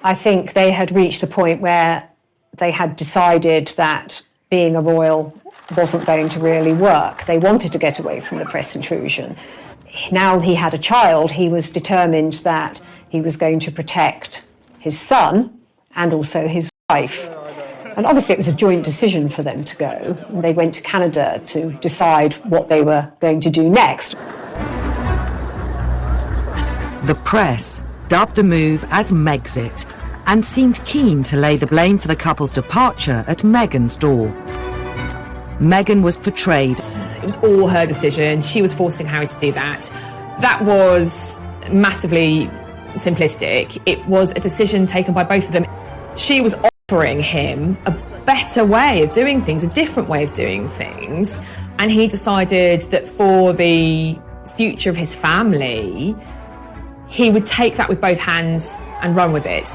I think they had reached a point where they had decided that being a royal wasn't going to really work. They wanted to get away from the press intrusion. Now he had a child, he was determined that he was going to protect his son and also his wife. And obviously it was a joint decision for them to go. They went to Canada to decide what they were going to do next. The press dubbed the move as Megxit and seemed keen to lay the blame for the couple's departure at Meghan's door. Meghan was portrayed. It was all her decision. She was forcing Harry to do that. That was massively simplistic. It was a decision taken by both of them. She was offering him a better way of doing things, a different way of doing things. And he decided that for the future of his family, he would take that with both hands and run with it.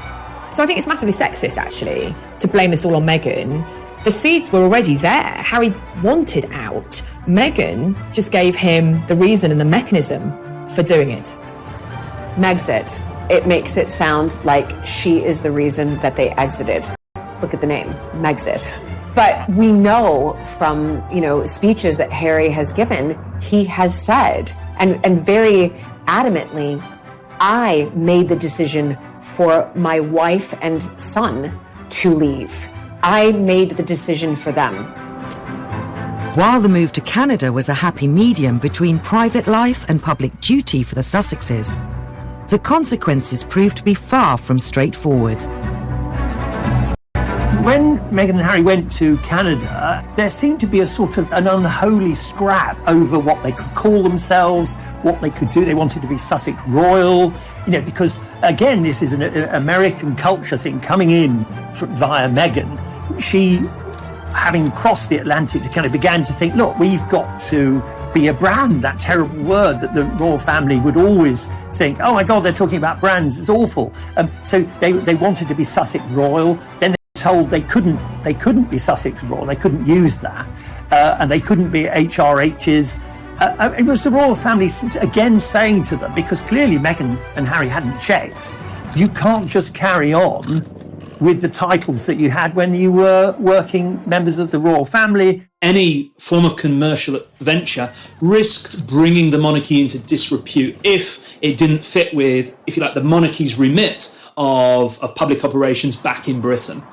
So I think it's massively sexist, actually, to blame this all on Meghan. The seeds were already there. Harry wanted out. Meghan just gave him the reason and the mechanism for doing it. Megxit. It makes it sound like she is the reason that they exited. Look at the name, Megxit. But we know from, speeches that Harry has given, he has said, and very adamantly, I made the decision for my wife and son to leave. I made the decision for them. While the move to Canada was a happy medium between private life and public duty for the Sussexes, the consequences proved to be far from straightforward. When Meghan and Harry went to Canada, there seemed to be a sort of an unholy scrap over what they could call themselves, what they could do. They wanted to be Sussex Royal, because, again, this is an American culture thing coming in via Meghan. She, having crossed the Atlantic, kind of began to think, look, we've got to be a brand, that terrible word that the royal family would always think, oh my God, they're talking about brands, it's awful. So they wanted to be Sussex Royal. Then they were told they couldn't be Sussex Royal, they couldn't use that, and they couldn't be HRHs. It was the royal family again saying to them, because clearly Meghan and Harry hadn't checked, you can't just carry on with the titles that you had when you were working members of the royal family. Any form of commercial venture risked bringing the monarchy into disrepute if it didn't fit with, if you like, the monarchy's remit of public operations back in Britain.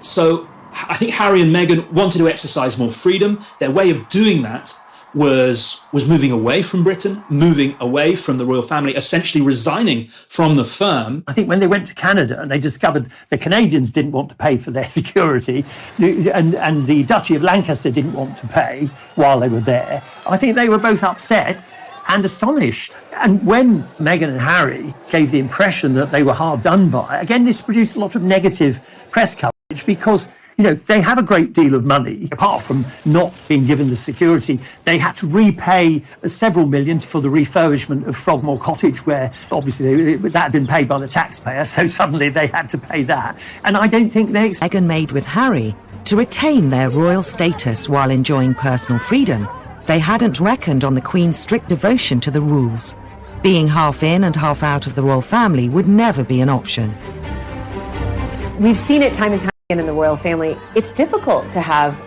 So I think Harry and Meghan wanted to exercise more freedom. Their way of doing that was moving away from Britain, moving away from the royal family, essentially resigning from the firm. I think when they went to Canada and they discovered the Canadians didn't want to pay for their security and the Duchy of Lancaster didn't want to pay while they were there, I think they were both upset and astonished. And when Meghan and Harry gave the impression that they were hard done by, again, this produced a lot of negative press coverage because they have a great deal of money. Apart from not being given the security, they had to repay several million for the refurbishment of Frogmore Cottage, where obviously that had been paid by the taxpayer, so suddenly they had to pay that. And I don't think Meghan made with Harry to retain their royal status while enjoying personal freedom. They hadn't reckoned on the Queen's strict devotion to the rules. Being half in and half out of the royal family would never be an option. We've seen it time and time again in the royal family. It's difficult to have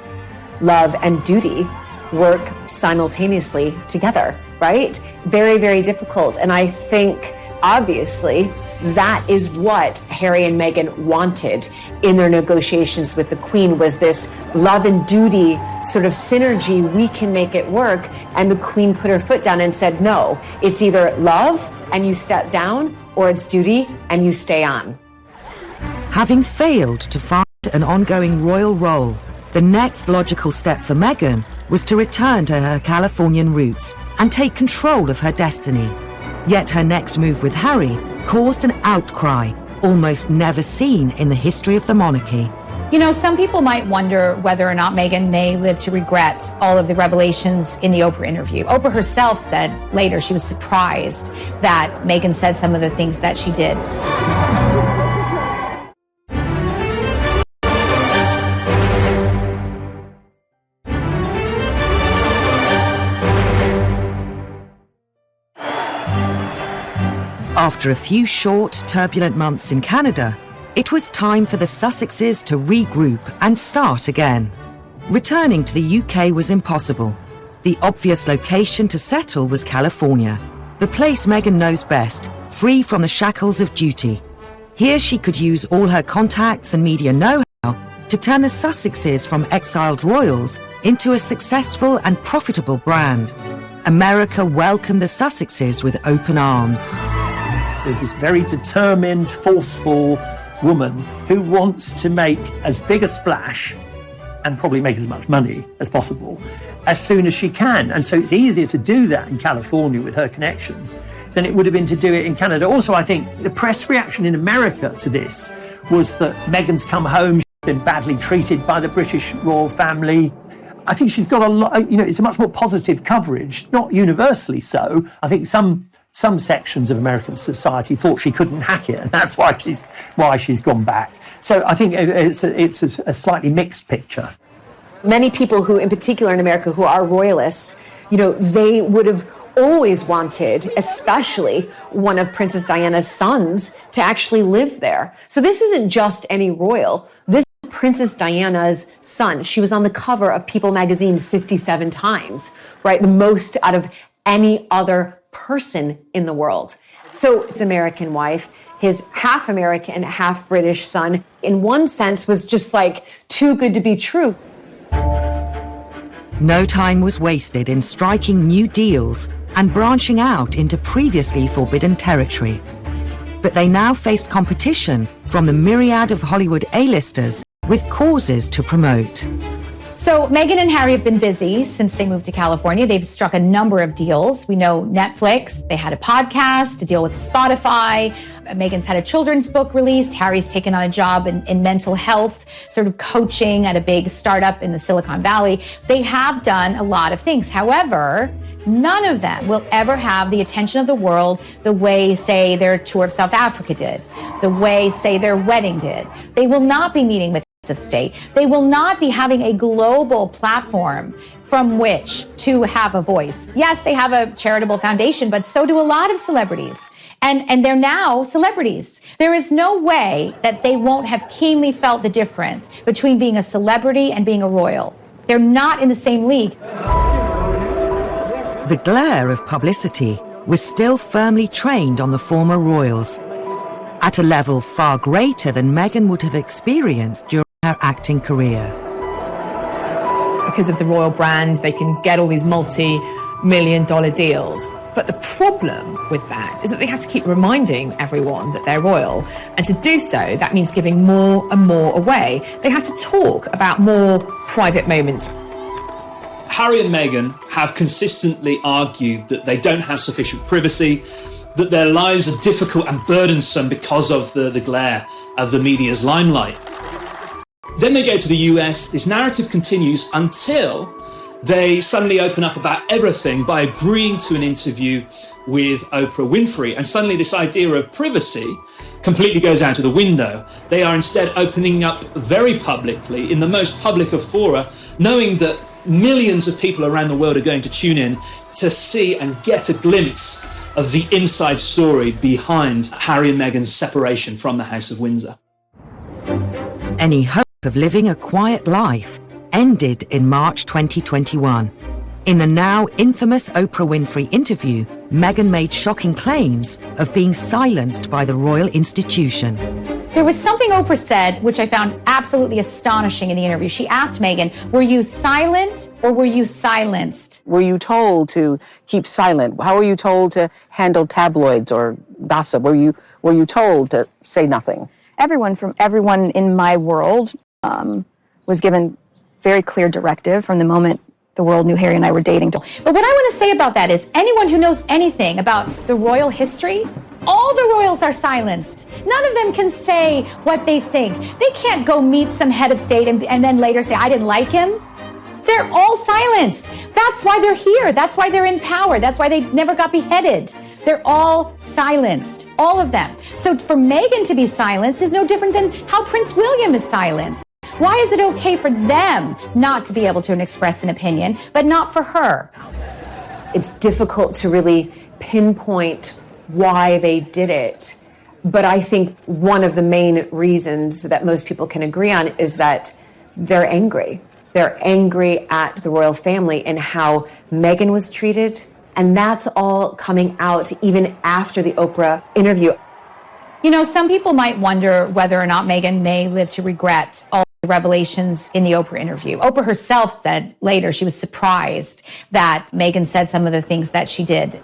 love and duty work simultaneously together, right? Very, very difficult. And I think, obviously, that is what Harry and Meghan wanted in their negotiations with the Queen, was this love and duty sort of synergy. We can make it work. And the Queen put her foot down and said, no, it's either love and you step down, or it's duty and you stay on. Having failed to find an ongoing royal role, the next logical step for Meghan was to return to her Californian roots and take control of her destiny. Yet her next move with Harry caused an outcry almost never seen in the history of the monarchy. Some people might wonder whether or not Meghan may live to regret all of the revelations in the Oprah interview. Oprah herself said later she was surprised that Meghan said some of the things that she did. After a few short, turbulent months in Canada, it was time for the Sussexes to regroup and start again. Returning to the UK was impossible. The obvious location to settle was California, the place Meghan knows best, free from the shackles of duty. Here she could use all her contacts and media know-how to turn the Sussexes from exiled royals into a successful and profitable brand. America welcomed the Sussexes with open arms. There's this very determined, forceful woman who wants to make as big a splash and probably make as much money as possible as soon as she can. And so it's easier to do that in California with her connections than it would have been to do it in Canada. Also, I think the press reaction in America to this was that Meghan's come home, she's been badly treated by the British royal family. I think she's got a lot, it's a much more positive coverage, not universally so. I think some sections of American society thought she couldn't hack it, and that's why she's gone back. So I think it's a slightly mixed picture. Many people who, in particular in America, who are royalists, they would have always wanted, especially one of Princess Diana's sons, to actually live there. So this isn't just any royal. This is Princess Diana's son. She was on the cover of People magazine 57 times, right? The most out of any other person in the world. So his American wife, his half American, half British son, in one sense was just like too good to be true. No time was wasted in striking new deals and branching out into previously forbidden territory. But they now faced competition from the myriad of Hollywood A-listers with causes to promote. So Meghan and Harry have been busy since they moved to California. They've struck a number of deals. We know Netflix, they had a podcast, a deal with Spotify. Meghan's had a children's book released. Harry's taken on a job in mental health, sort of coaching at a big startup in the Silicon Valley. They have done a lot of things. However, none of them will ever have the attention of the world the way, say, their tour of South Africa did, the way, say, their wedding did. They will not be meeting with of state. They will not be having a global platform from which to have a voice. Yes, they have a charitable foundation, but so do a lot of celebrities. And they're now celebrities. There is no way that they won't have keenly felt the difference between being a celebrity and being a royal. They're not in the same league. The glare of publicity was still firmly trained on the former royals, at a level far greater than Meghan would have experienced during her acting career. Because of the royal brand, they can get all these multi-million-dollar deals. But the problem with that is that they have to keep reminding everyone that they're royal. And to do so, that means giving more and more away. They have to talk about more private moments. Harry and Meghan have consistently argued that they don't have sufficient privacy, that their lives are difficult and burdensome because of the glare of the media's limelight. Then they go to the US. This narrative continues until they suddenly open up about everything by agreeing to an interview with Oprah Winfrey. And suddenly this idea of privacy completely goes out of the window. They are instead opening up very publicly, in the most public of fora, knowing that millions of people around the world are going to tune in to see and get a glimpse of the inside story behind Harry and Meghan's separation from the House of Windsor. Any hope of living a quiet life ended in March 2021. In the now infamous Oprah Winfrey interview, Meghan made shocking claims of being silenced by the royal institution. There was something Oprah said which I found absolutely astonishing in the interview. She asked Meghan, were you silent or were you silenced? Were you told to keep silent? How were you told to handle tabloids or gossip? Were you told to say nothing? Everyone in my world was given very clear directive from the moment the world knew Harry and I were dating. But what I want to say about that is anyone who knows anything about the royal history, all the royals are silenced. None of them can say what they think. They can't go meet some head of state and then later say, I didn't like him. They're all silenced. That's why they're here. That's why they're in power. That's why they never got beheaded. They're all silenced, all of them. So for Meghan to be silenced is no different than how Prince William is silenced. Why is it okay for them not to be able to express an opinion, but not for her? It's difficult to really pinpoint why they did it. But I think one of the main reasons that most people can agree on is that they're angry. They're angry at the royal family and how Meghan was treated. And that's all coming out even after the Oprah interview. You know, some people might wonder whether or not Meghan may live to regret all the revelations in the Oprah interview. Oprah herself said later she was surprised that Meghan said some of the things that she did.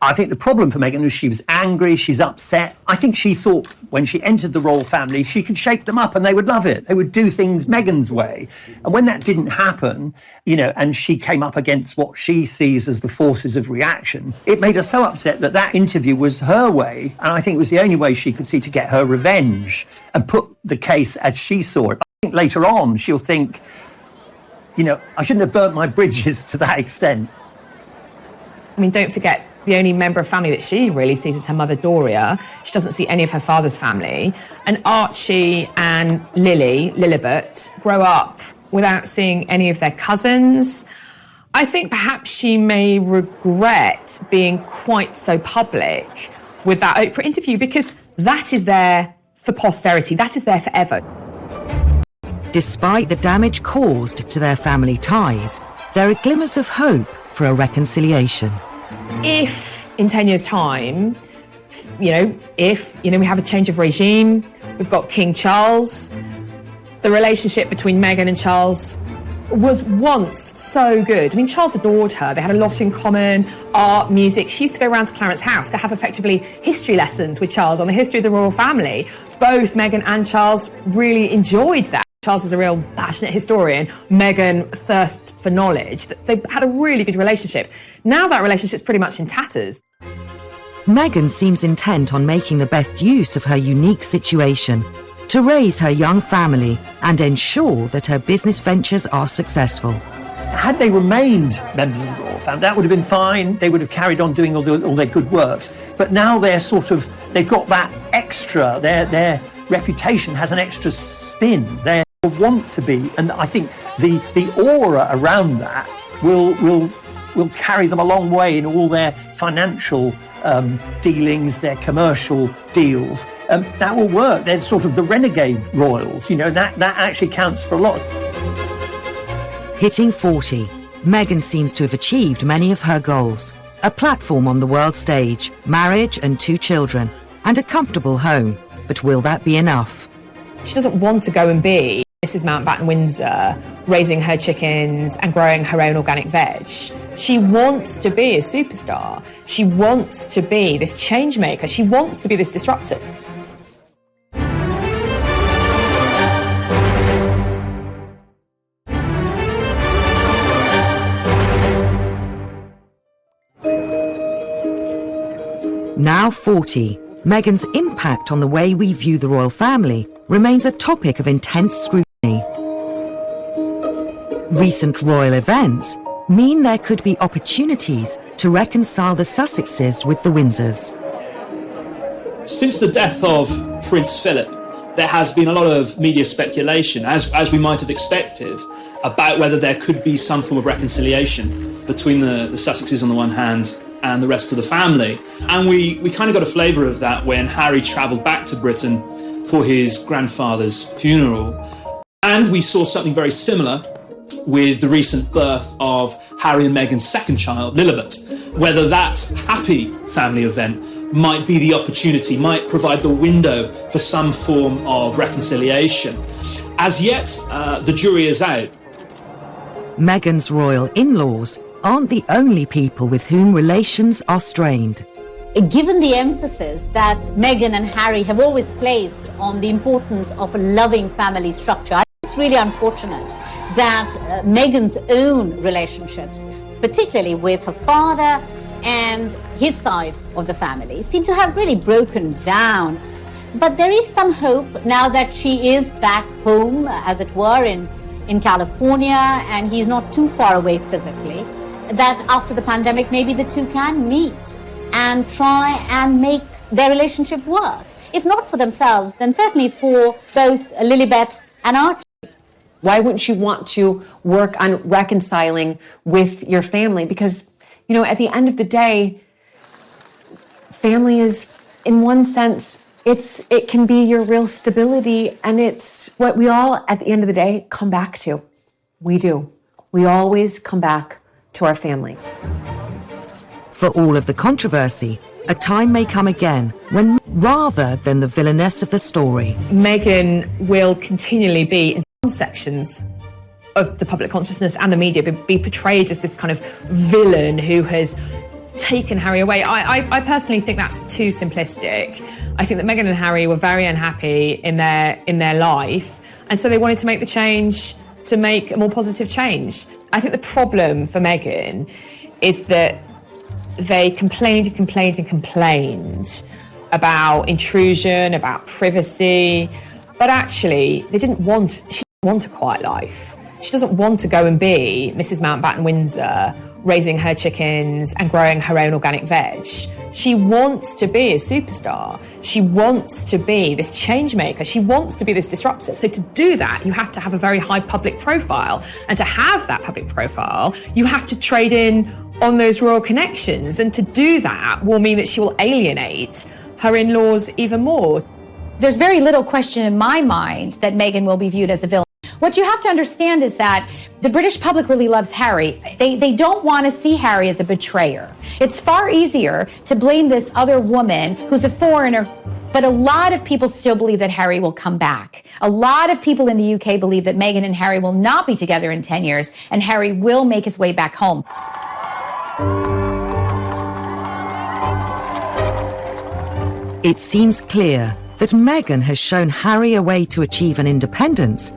I think the problem for Meghan was she was angry, she's upset. I think she thought when she entered the royal family, she could shake them up and they would love it. They would do things Meghan's way. And when that didn't happen, and she came up against what she sees as the forces of reaction, it made her so upset that that interview was her way. And I think it was the only way she could see to get her revenge and put the case as she saw it. I think later on she'll think, I shouldn't have burnt my bridges to that extent. I mean, don't forget, the only member of family that she really sees is her mother, Doria. She doesn't see any of her father's family. And Archie and Lilibet, grow up without seeing any of their cousins. I think perhaps she may regret being quite so public with that Oprah interview because that is there for posterity. That is there forever. Despite the damage caused to their family ties, there are glimmers of hope for a reconciliation. If in 10 years' time, we have a change of regime, we've got King Charles, the relationship between Meghan and Charles was once so good. I mean, Charles adored her. They had a lot in common, art, music. She used to go around to Clarence's house to have effectively history lessons with Charles on the history of the royal family. Both Meghan and Charles really enjoyed that. Charles is a real passionate historian. Meghan thirsts for knowledge. They had a really good relationship. Now that relationship's pretty much in tatters. Meghan seems intent on making the best use of her unique situation to raise her young family and ensure that her business ventures are successful. Had they remained members of the royal family, that would have been fine. They would have carried on doing all their good works. But now they've got that extra, their reputation has an extra spin. They want to be, and I think the aura around that will carry them a long way in all their financial dealings, their commercial deals. That will work. They're sort of the renegade royals, that actually counts for a lot. Hitting 40, Meghan seems to have achieved many of her goals. A platform on the world stage, marriage and 2 children, and a comfortable home. But will that be enough? She doesn't want to go and be Mrs. Mountbatten Windsor, raising her chickens and growing her own organic veg. She wants to be a superstar. She wants to be this change maker. She wants to be this disruptor. Now 40, Meghan's impact on the way we view the royal family remains a topic of intense scrutiny. Recent royal events mean there could be opportunities to reconcile the Sussexes with the Windsors. Since the death of Prince Philip, there has been a lot of media speculation, as we might have expected, about whether there could be some form of reconciliation between the Sussexes on the one hand and the rest of the family. And we kind of got a flavour of that when Harry travelled back to Britain for his grandfather's funeral. And we saw something very similar with the recent birth of Harry and Meghan's second child, Lilibet. Whether that happy family event might be the opportunity, might provide the window for some form of reconciliation. As yet, the jury is out. Meghan's royal in-laws aren't the only people with whom relations are strained. Given the emphasis that Meghan and Harry have always placed on the importance of a loving family structure, I think it's really unfortunate that Meghan's own relationships, particularly with her father and his side of the family, seem to have really broken down. But there is some hope now that she is back home, as it were, in California, and he's not too far away physically, that after the pandemic, maybe the two can meet and try and make their relationship work. If not for themselves, then certainly for both Lilibet and Archie. Why wouldn't you want to work on reconciling with your family? Because, at the end of the day, family is, in one sense, it can be your real stability, and it's what we all, at the end of the day, come back to. We do. We always come back to our family. For all of the controversy, a time may come again when, rather than the villainess of the story, Meghan will continually be, in some sections of the public consciousness and the media, be portrayed as this kind of villain who has taken Harry away. I personally think that's too simplistic. I think that Meghan and Harry were very unhappy in their life, and so they wanted to make the change to make a more positive change. I think the problem for Meghan is that they complained about intrusion, about privacy, but actually she didn't want a quiet life. She doesn't want to go and be Mrs. Mountbatten Windsor, raising her chickens and growing her own organic veg. She wants to be a superstar. She wants to be this change maker. She wants to be this disruptor. So to do that, you have to have a very high public profile. And to have that public profile, you have to trade in on those royal connections. And to do that will mean that she will alienate her in-laws even more. There's very little question in my mind that Meghan will be viewed as a villain. What you have to understand is that the British public really loves Harry. They don't want to see Harry as a betrayer. It's far easier to blame this other woman who's a foreigner, but a lot of people still believe that Harry will come back. A lot of people in the UK believe that Meghan and Harry will not be together in 10 years, and Harry will make his way back home. It seems clear that Meghan has shown Harry a way to achieve an independence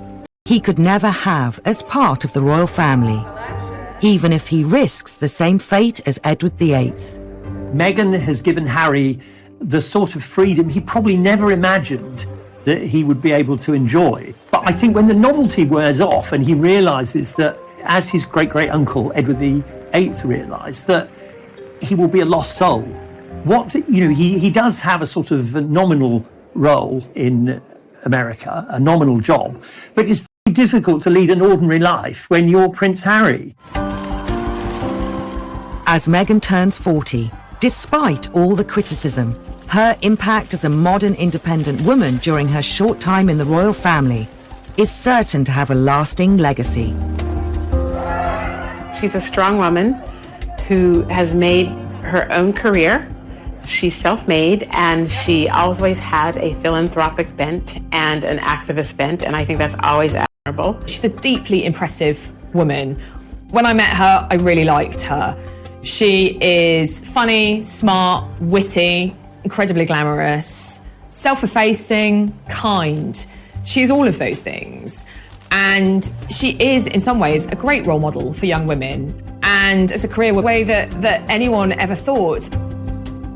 he could never have as part of the royal family, even if he risks the same fate as Edward VIII. Meghan has given Harry the sort of freedom he probably never imagined that he would be able to enjoy. But I think when the novelty wears off and he realises that, as his great-great-uncle Edward VIII realised, that he will be a lost soul. He does have a sort of nominal role in America, a nominal job, but it's very difficult to lead an ordinary life when you're Prince Harry. As Meghan turns 40, despite all the criticism, her impact as a modern independent woman during her short time in the royal family is certain to have a lasting legacy. She's a strong woman who has made her own career. She's self-made, and she always had a philanthropic bent and an activist bent, and I think that's always admirable. She's a deeply impressive woman. When I met her, I really liked her. She is funny, smart, witty, incredibly glamorous, self-effacing, kind. She's all of those things. And she is, in some ways, a great role model for young women, and as a career way that anyone ever thought.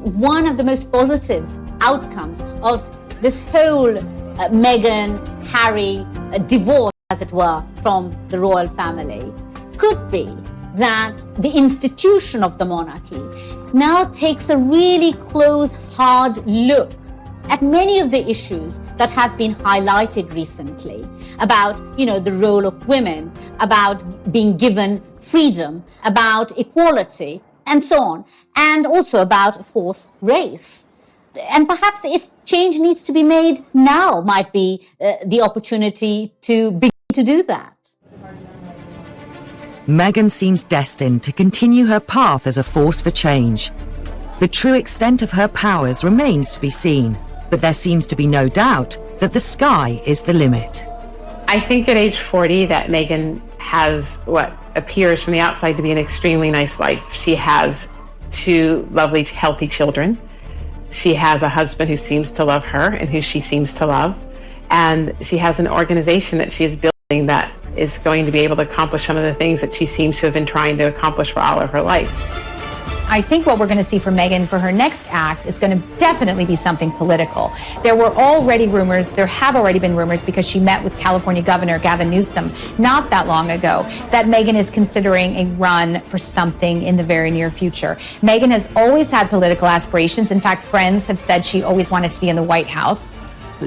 One of the most positive outcomes of this whole Meghan, Harry divorce, as it were, from the royal family could be that the institution of the monarchy now takes a really close, hard look at many of the issues that have been highlighted recently about, the role of women, about being given freedom, about equality, and so on, and also about, of course, race. And perhaps if change needs to be made, now might be the opportunity to begin to do that. Meghan seems destined to continue her path as a force for change. The true extent of her powers remains to be seen, but there seems to be no doubt that the sky is the limit. I think at age 40 that Meghan has what appears from the outside to be an extremely nice life. She has 2 lovely, healthy children. She has a husband who seems to love her and who she seems to love. And she has an organization that she is building that is going to be able to accomplish some of the things that she seems to have been trying to accomplish for all of her life. I think what we're going to see from Meghan for her next act is going to definitely be something political. There have already been rumors, because she met with California Governor Gavin Newsom not that long ago, that Meghan is considering a run for something in the very near future. Meghan has always had political aspirations. In fact, friends have said she always wanted to be in the White House.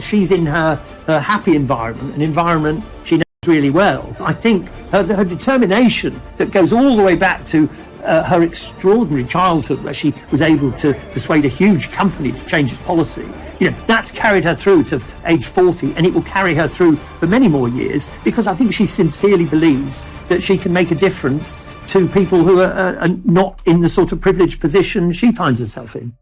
She's in her happy environment, an environment she knows really well. I think her determination that goes all the way back to her extraordinary childhood, where she was able to persuade a huge company to change its policy, that's carried her through to age 40, and it will carry her through for many more years, because I think she sincerely believes that she can make a difference to people who are not in the sort of privileged position she finds herself in.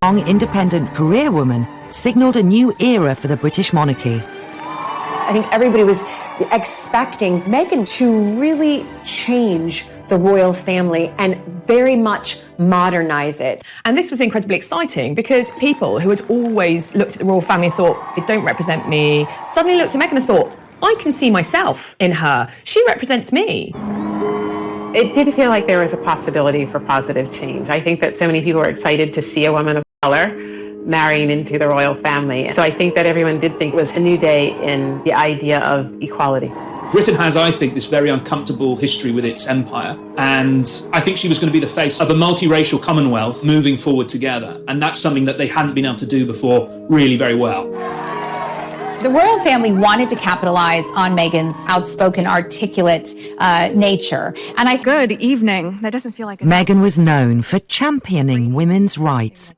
Young, independent career woman signalled a new era for the British monarchy. I think everybody was expecting Meghan to really change the royal family and very much modernize it. And this was incredibly exciting because people who had always looked at the royal family and thought, they don't represent me, suddenly looked at Meghan and thought, I can see myself in her. She represents me. It did feel like there was a possibility for positive change. I think that so many people were excited to see a woman of color marrying into the royal family. So I think that everyone did think it was a new day in the idea of equality. Britain has, I think, this very uncomfortable history with its empire. And I think she was going to be the face of a multiracial Commonwealth moving forward together. And that's something that they hadn't been able to do before really very well. The royal family wanted to capitalize on Meghan's outspoken, articulate nature. And Good evening. That doesn't feel like Meghan was known for championing women's rights.